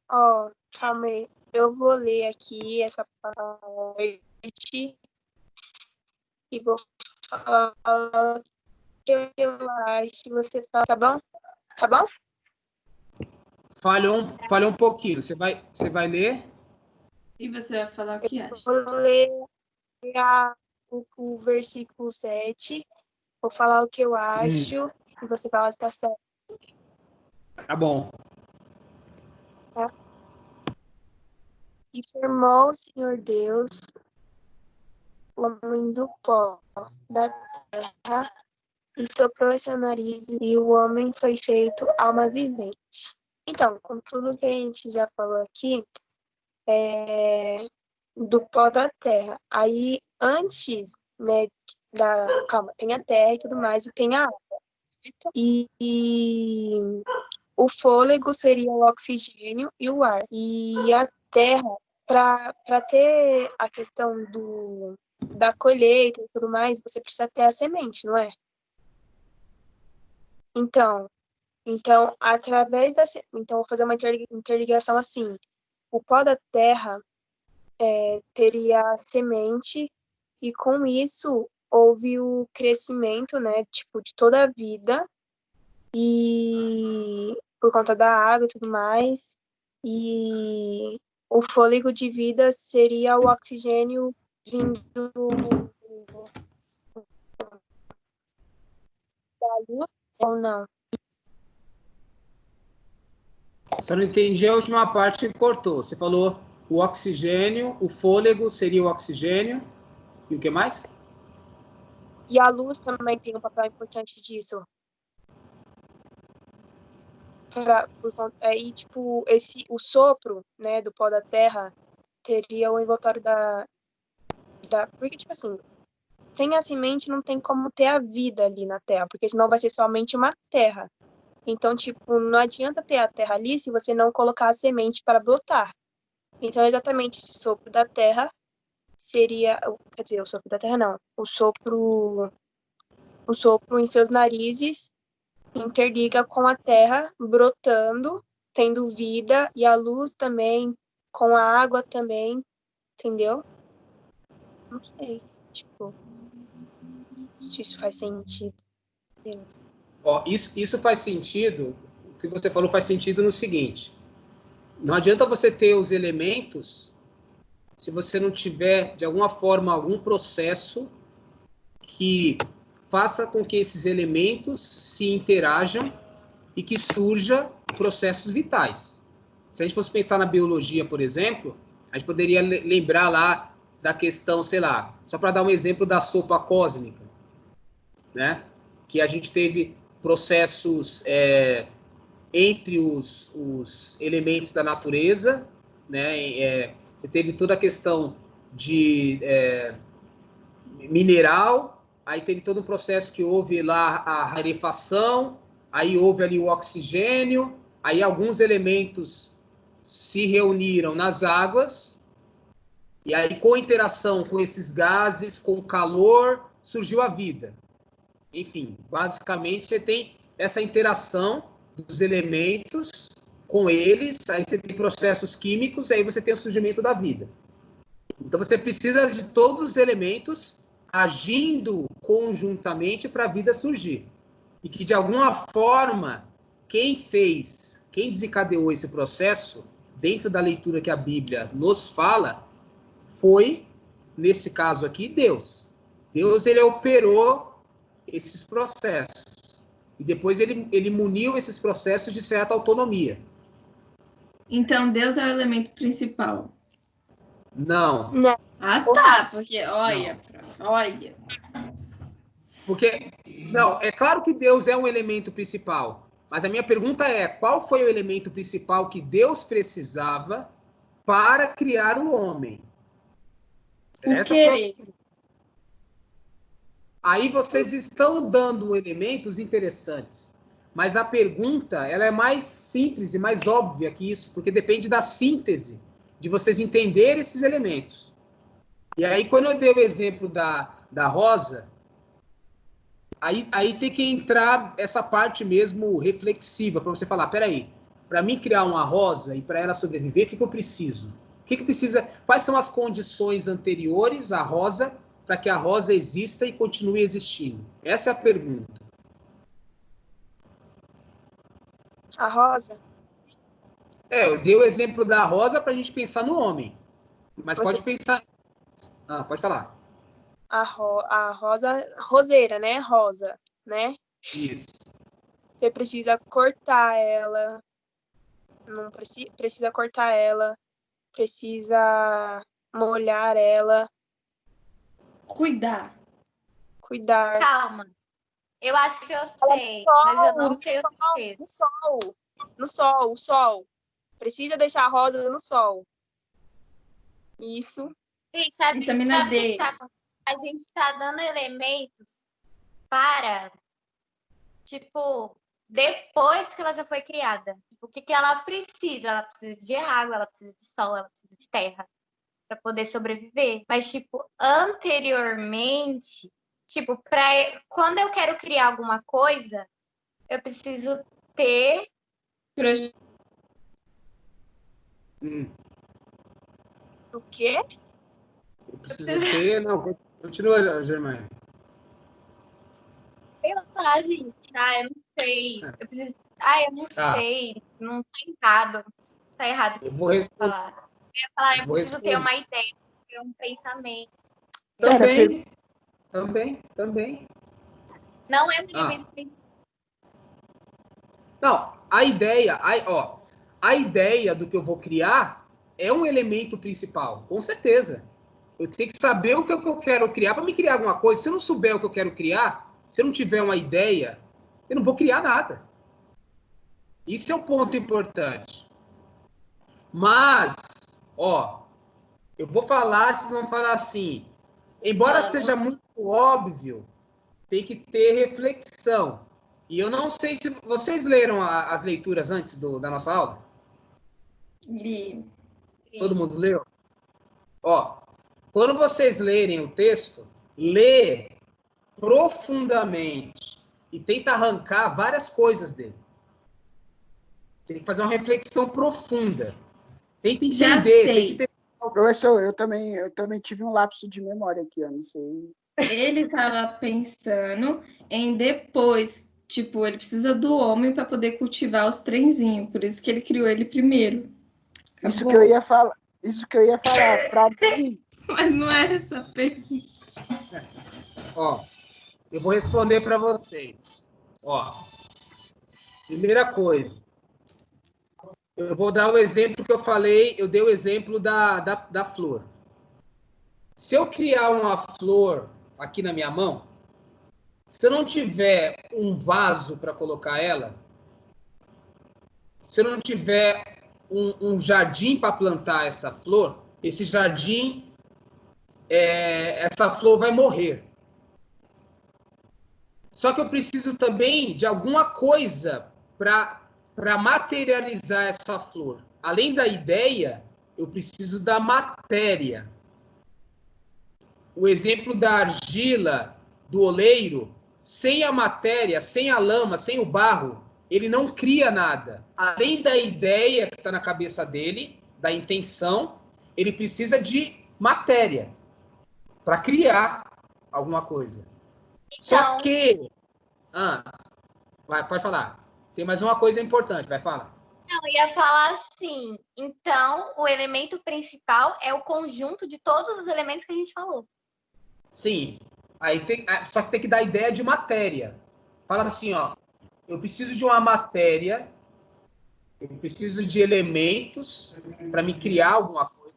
Ó, calma aí. Eu vou ler aqui essa parte e vou falar o que eu acho. Você fala, tá bom? Tá bom? Falhou um pouquinho. Você vai ler? E você vai falar o que acha? Vou ler o versículo 7. Vou falar o que eu acho e você fala se tá certo. Tá bom. Tá? E formou o Senhor Deus o homem do pó da terra e soprou em seu nariz e o homem foi feito alma vivente. Então, com tudo que a gente já falou aqui, do pó da terra. Aí, antes, né, calma, tem a terra e tudo mais, e tem a água, certo? E o fôlego seria o oxigênio e o ar. E a terra, para ter a questão da colheita e tudo mais, você precisa ter a semente, não é? Então através então vou fazer uma interligação assim. O pó da terra teria a semente e com isso houve o crescimento, né, tipo, de toda a vida e por conta da água e tudo mais. E o fôlego de vida seria o oxigênio vindo da luz ou não? Só não entendi a última parte que cortou. Você falou o oxigênio, o fôlego seria o oxigênio. E o que mais? E a luz também tem um papel importante disso. Aí, tipo, o sopro, né, do pó da terra teria o envoltório porque, tipo assim, sem a semente não tem como ter a vida ali na terra, porque senão vai ser somente uma terra. Então, tipo, não adianta ter a terra ali se você não colocar a semente para brotar. Então, exatamente esse sopro da terra seria, quer dizer, o sopro da terra não, o sopro em seus narizes interliga com a terra brotando, tendo vida, e a luz também, com a água também, entendeu? Não sei, tipo, se isso faz sentido. Ó, isso faz sentido. O que você falou faz sentido no seguinte: não adianta você ter os elementos se você não tiver, de alguma forma, algum processo que faça com que esses elementos se interajam e que surja processos vitais. Se a gente fosse pensar na biologia, por exemplo, a gente poderia lembrar lá da questão, sei lá, só para dar um exemplo da sopa cósmica, né? Que a gente teve processos entre os elementos da natureza, né? Você teve toda a questão de mineral, aí teve todo um processo que houve lá a rarefação, aí houve ali o oxigênio, aí alguns elementos se reuniram nas águas, e aí com a interação com esses gases, com o calor, surgiu a vida. Enfim, basicamente você tem essa interação dos elementos com eles, aí você tem processos químicos, aí você tem o surgimento da vida. Então você precisa de todos os elementos agindo conjuntamente para a vida surgir. E que de alguma forma, quem desencadeou esse processo, dentro da leitura que a Bíblia nos fala, foi, nesse caso aqui, Deus. Deus, ele operou esses processos. E depois ele muniu esses processos de certa autonomia. Então, Deus é o elemento principal. Não. Não. Ah, tá, porque olha. Porque, não, é claro que Deus é um elemento principal, mas a minha pergunta é, qual foi o elemento principal que Deus precisava para criar o homem? O querer. Aí vocês estão dando elementos interessantes, mas a pergunta ela é mais simples e mais óbvia que isso, porque depende da síntese, de vocês entenderem esses elementos. E aí, quando eu dei o exemplo da rosa, aí tem que entrar essa parte mesmo reflexiva, para você falar, peraí, para mim criar uma rosa e para ela sobreviver, o que eu preciso? O que precisa? Quais são as condições anteriores à rosa para que a rosa exista e continue existindo? Essa é a pergunta. A rosa? Eu dei o exemplo da rosa para a gente pensar no homem. Mas pode pensar... pode falar. A rosa, roseira, né? Rosa, né? Isso. Você precisa cortar ela. Não precisa cortar ela. Precisa molhar ela. Cuidar. Calma. Eu acho que eu sei, mas eu não tenho certeza. No sol. Precisa deixar a rosa no sol. Isso. Sim, sabe, Vitamina D. A gente está dando elementos para, tipo, depois que ela já foi criada. Tipo, o que ela precisa? Ela precisa de água, ela precisa de sol, ela precisa de terra para poder sobreviver. Mas, tipo, anteriormente, tipo, quando eu quero criar alguma coisa, eu preciso ter... O quê? Eu preciso ter... Não, continua, Germaine. Sei lá, gente. Eu não sei. Eu preciso... eu não sei. Não tá errado. Tá errado. Eu vou responder. Eu preciso ter uma ideia, ter um pensamento. Também. Não é um elemento principal. Não, a ideia do que eu vou criar é um elemento principal, com certeza. Eu tenho que saber o que eu quero criar para me criar alguma coisa. Se eu não souber o que eu quero criar, se eu não tiver uma ideia, eu não vou criar nada. Isso é um ponto importante. Mas, eu vou falar, vocês vão falar assim, embora seja muito óbvio, tem que ter reflexão. E eu não sei se vocês leram as leituras antes da nossa aula? Li. Todo mundo leu? Quando vocês lerem o texto, lê profundamente e tenta arrancar várias coisas dele. Tem que fazer uma reflexão profunda. Tem que entender. Já sei. Professor, eu também tive um lapso de memória aqui, eu não sei. Ele estava pensando em depois, tipo, ele precisa do homem para poder cultivar os trenzinhos, por isso que ele criou ele primeiro. Isso que eu ia falar para mim. Mas não é essa pergunta. Eu vou responder para vocês. Primeira coisa. Eu vou dar o exemplo que eu falei, eu dei o exemplo da flor. Se eu criar uma flor aqui na minha mão, se eu não tiver um vaso para colocar ela, se eu não tiver um jardim para plantar essa flor, esse jardim, essa flor vai morrer. Só que eu preciso também de alguma coisa para materializar essa flor. Além da ideia, eu preciso da matéria. O exemplo da argila, do oleiro, sem a matéria, sem a lama, sem o barro, ele não cria nada. Além da ideia que está na cabeça dele, da intenção, ele precisa de matéria para criar alguma coisa. Então, Só que... pode falar. Tem mais uma coisa importante, vai falar. não, eu ia falar assim. Então, o elemento principal é o conjunto de todos os elementos que a gente falou. Sim. Só que tem que dar ideia de matéria. Fala assim, ó. Eu preciso de uma matéria, eu preciso de elementos para me criar alguma coisa.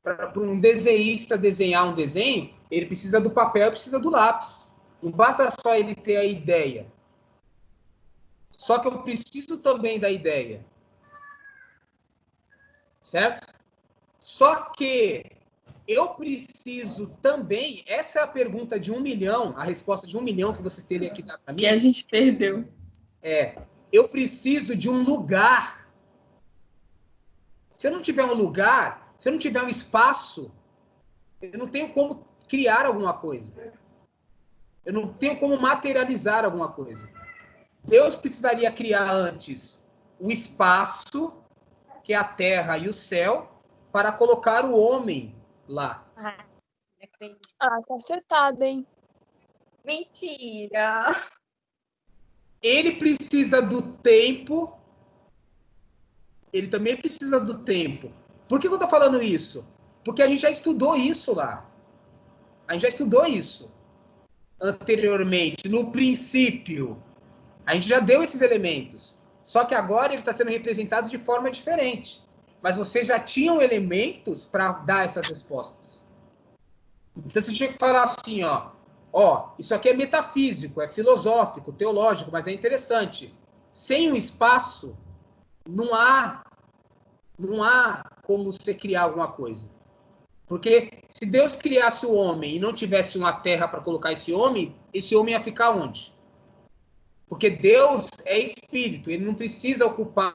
Para um desenhista desenhar um desenho, ele precisa do papel, precisa do lápis. Não basta só ele ter a ideia. Só que eu preciso também da ideia. Certo? Só que eu preciso também... Essa é a pergunta de 1 milhão, a resposta de 1 milhão que vocês teriam que dar para mim. Que a gente perdeu. Eu preciso de um lugar. Se eu não tiver um lugar, se eu não tiver um espaço, eu não tenho como criar alguma coisa. Eu não tenho como materializar alguma coisa. Deus precisaria criar antes o espaço, que é a terra e o céu, para colocar o homem lá. Não acredito. Tá acertado, hein? Mentira. Ele precisa do tempo. Ele também precisa do tempo. Por que eu estou falando isso? Porque a gente já estudou isso lá. A gente já estudou isso anteriormente, no princípio. A gente já deu esses elementos. Só que agora ele está sendo representado de forma diferente. Mas vocês já tinham elementos para dar essas respostas. Então você tinha que falar assim, ó, isso aqui é metafísico, é filosófico, teológico, mas é interessante. Sem um espaço, não há como você criar alguma coisa. Porque se Deus criasse o homem e não tivesse uma terra para colocar esse homem ia ficar onde? Porque Deus é espírito, ele não precisa ocupar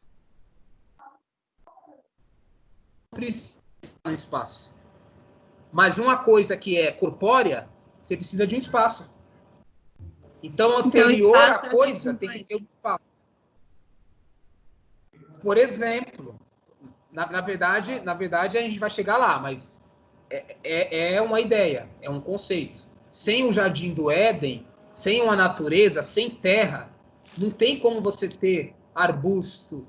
um espaço. Mas uma coisa que é corpórea, você precisa de um espaço. Então, anterior à coisa tem que ter um espaço. Por exemplo, na verdade, a gente vai chegar lá, mas é uma ideia, é um conceito. Sem o jardim do Éden, sem uma natureza, sem terra, não tem como você ter arbusto,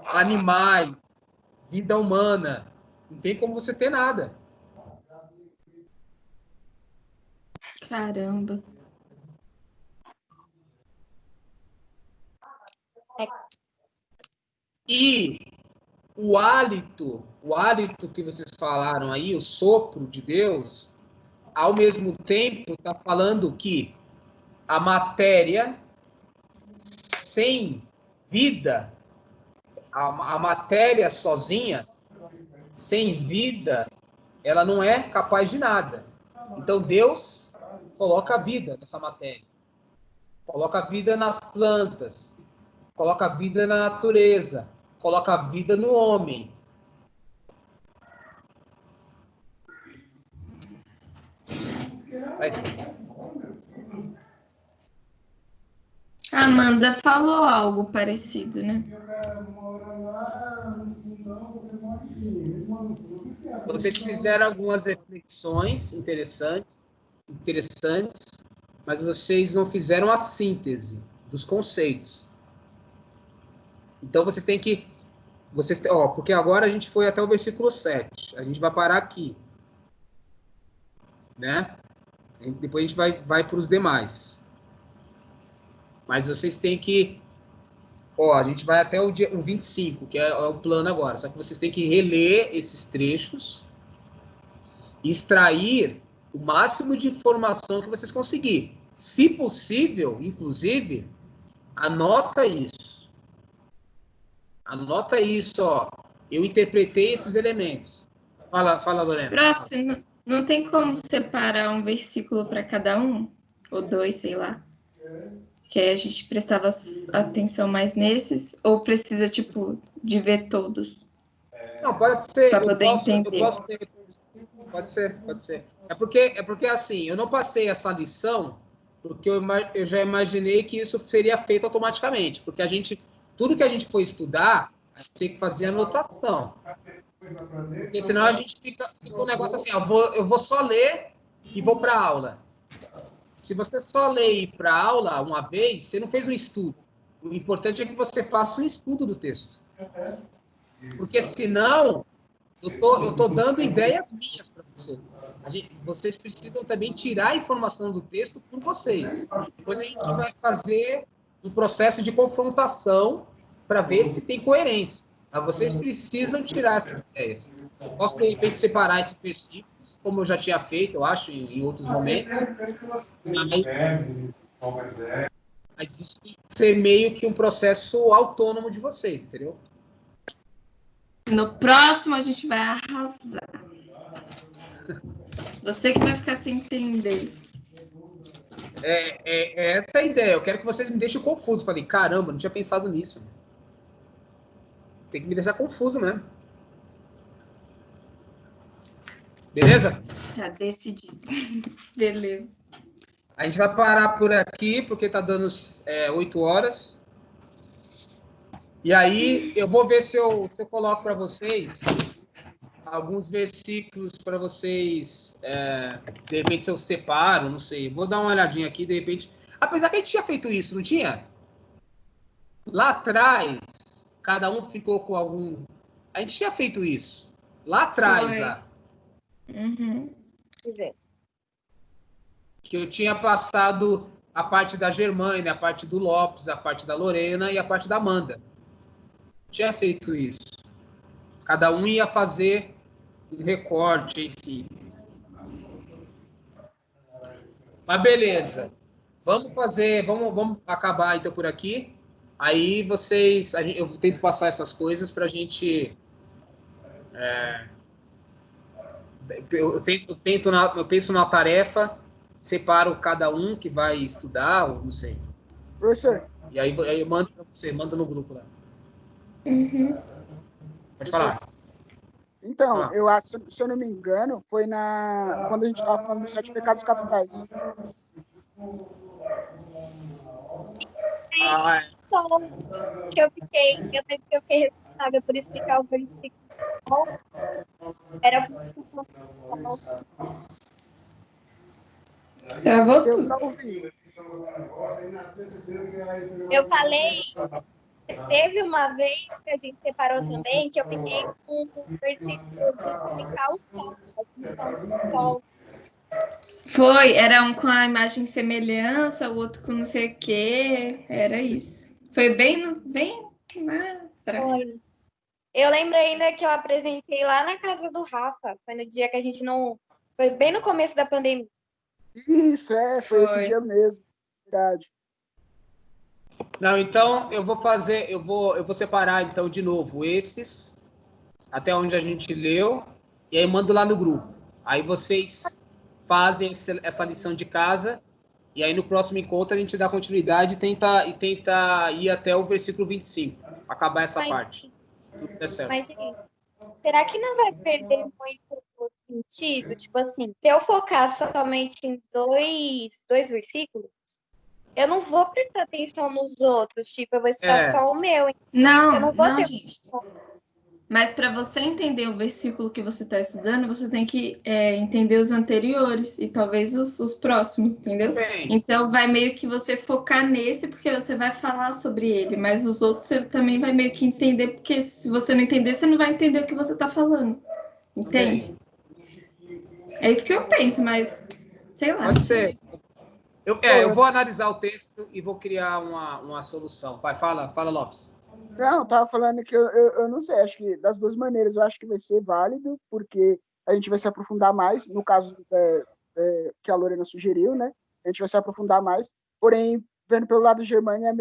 animais, vida humana. Não tem como você ter nada. Caramba. E o hálito que vocês falaram aí, o sopro de Deus, ao mesmo tempo está falando que a matéria sem vida, a matéria sozinha, sem vida, ela não é capaz de nada. Então Deus coloca a vida nessa matéria. Coloca a vida nas plantas. Coloca a vida na natureza. Coloca a vida no homem. A Amanda falou algo parecido, né? Vocês fizeram algumas reflexões interessantes, mas vocês não fizeram a síntese dos conceitos. Então vocês têm que... porque agora a gente foi até o versículo 7. A gente vai parar aqui. Né? E depois a gente vai para os demais. Mas vocês têm que... a gente vai até o 25, que é o plano agora. Só que vocês têm que reler esses trechos e extrair o máximo de informação que vocês conseguirem. Se possível, inclusive, anota isso. Anota isso, ó. Eu interpretei esses elementos. Fala, Lorena. Prof, não tem como separar um versículo para cada um? Ou 2, sei lá. Que aí a gente prestava atenção mais nesses? Ou precisa, tipo, de ver todos? Não, pode ser. Para poder entender. Pode ser. É porque, assim, eu não passei essa lição porque eu já imaginei que isso seria feito automaticamente. Porque tudo que a gente for estudar, a gente tem que fazer anotação. Porque senão a gente fica um negócio assim, eu vou só ler e vou para a aula. Se você só ler e ir para a aula uma vez, você não fez um estudo. O importante é que você faça um estudo do texto. Porque senão, eu tô dando ideias minhas para vocês. Vocês precisam também tirar a informação do texto por vocês. Depois a gente vai fazer um processo de confrontação para ver se tem coerência. Mas vocês precisam tirar essas ideias. Posso, de repente, separar esses versículos, como eu já tinha feito, eu acho, em outros momentos. Mas isso tem que ser meio que um processo autônomo de vocês, entendeu? No próximo a gente vai arrasar. Você que vai ficar sem entender. É essa a ideia. Eu quero que vocês me deixem confuso. Falei, caramba, não tinha pensado nisso. Tem que me deixar confuso mesmo. Beleza? Tá decidido. Beleza. A gente vai parar por aqui, porque tá dando 8 horas. E aí, eu vou ver se eu coloco para vocês alguns versículos para vocês, de repente, se eu separo, não sei. Vou dar uma olhadinha aqui, de repente. Apesar que a gente tinha feito isso, não tinha? Lá atrás, cada um ficou com algum... A gente tinha feito isso. Lá atrás, Foi. lá. Uhum. Que eu tinha passado a parte da Germânia, a parte do Lopes, a parte da Lorena e a parte da Amanda. Tinha feito isso. Cada um ia fazer um recorte, enfim. Mas beleza. Vamos acabar então por aqui. Aí eu tento passar essas coisas para a gente... Eu penso na tarefa, separo cada um que vai estudar, ou não sei. Professor, E aí eu mando para você, manda no grupo lá. Uhum. Pode falar. então, eu acho, se eu não me engano, foi quando a gente estava falando dos 7 pecados capitais. Só que eu fiquei responsável por explicar o versículo. Era Travou Eu tudo. não ouvi. Eu falei, teve uma vez que a gente separou também, que eu fiquei com o versículo de explicar o sol, a função do sol. Foi, era um com a imagem e semelhança, o outro com não sei o quê. Era isso. Foi bem lá atrás. Foi. Eu lembro ainda que eu apresentei lá na casa do Rafa, foi no dia que a gente não... Foi bem no começo da pandemia. Isso, foi esse Foi. dia mesmo. Verdade. Não, então eu vou separar então de novo esses até onde a gente leu e aí mando lá no grupo. Aí vocês fazem essa lição de casa e aí no próximo encontro a gente dá continuidade e tenta ir até o versículo 25, acabar essa parte. Se tudo der certo. Mas, gente, será que não vai perder muito o sentido? Tipo assim, se eu focar somente em dois versículos, eu não vou prestar atenção nos outros. Tipo, eu vou estudar só o meu. Eu Não, não vou ter... gente. Mas para você entender o versículo que você está estudando, você tem que entender os anteriores e talvez os próximos, entendeu? Bem, Então vai meio que você focar nesse, porque você vai falar sobre ele, mas os outros você também vai meio que entender, porque se você não entender, você não vai entender o que você está falando. Entende? É isso que eu penso, mas sei lá. pode ser. Eu vou analisar o texto e vou criar uma solução. Vai, fala, Lopes. Não, eu tava falando que eu não sei, acho que das duas maneiras eu acho que vai ser válido, porque a gente vai se aprofundar mais, no caso que a Lorena sugeriu, né? A gente vai se aprofundar mais. Porém, vendo pelo lado de Germânia,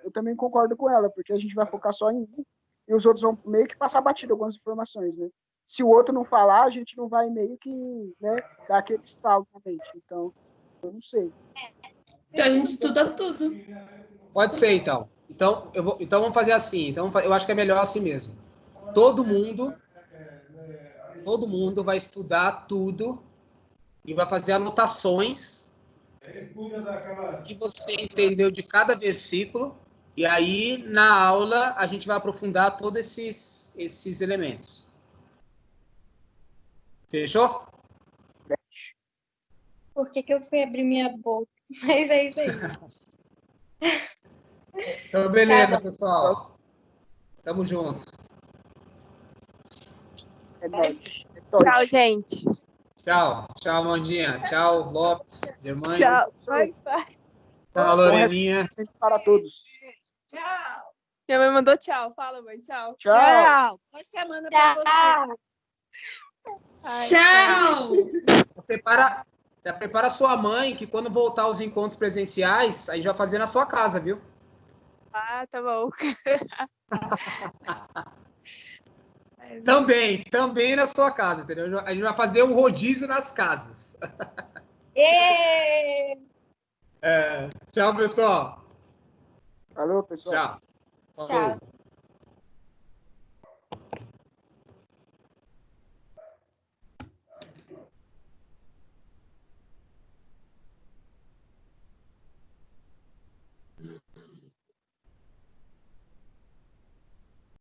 eu também concordo com ela, porque a gente vai focar só em um, e os outros vão meio que passar batido algumas informações, né? Se o outro não falar, a gente não vai meio que, né, dar aquele estalo na mente. Então, eu não sei. Então a gente estuda tudo. Pode ser, então. Então vamos fazer assim. Então eu acho que é melhor assim mesmo. Todo mundo vai estudar tudo e vai fazer anotações que você entendeu de cada versículo. E aí, na aula, a gente vai aprofundar todos esses elementos. Fechou? Por que eu fui abrir minha boca? Mas é isso aí. Então, beleza, Tá bom. pessoal. Tamo junto. É nóis. Tchau, gente. Tchau. Tchau, Mandinha. Tchau, Lopes, Germânia. Tchau. Vai. Tchau, Loreninha. Para todos. Tchau. Minha mãe mandou tchau. Fala, mãe. Tchau. Tchau. Boa semana pra você. Ai, Tchau! Já prepara sua mãe, que quando voltar aos encontros presenciais, a gente vai fazer na sua casa, viu? Ah, tá bom. Também na sua casa, entendeu? A gente vai fazer um rodízio nas casas. Ê! Tchau, pessoal. Falou, pessoal. Tchau. Tchau.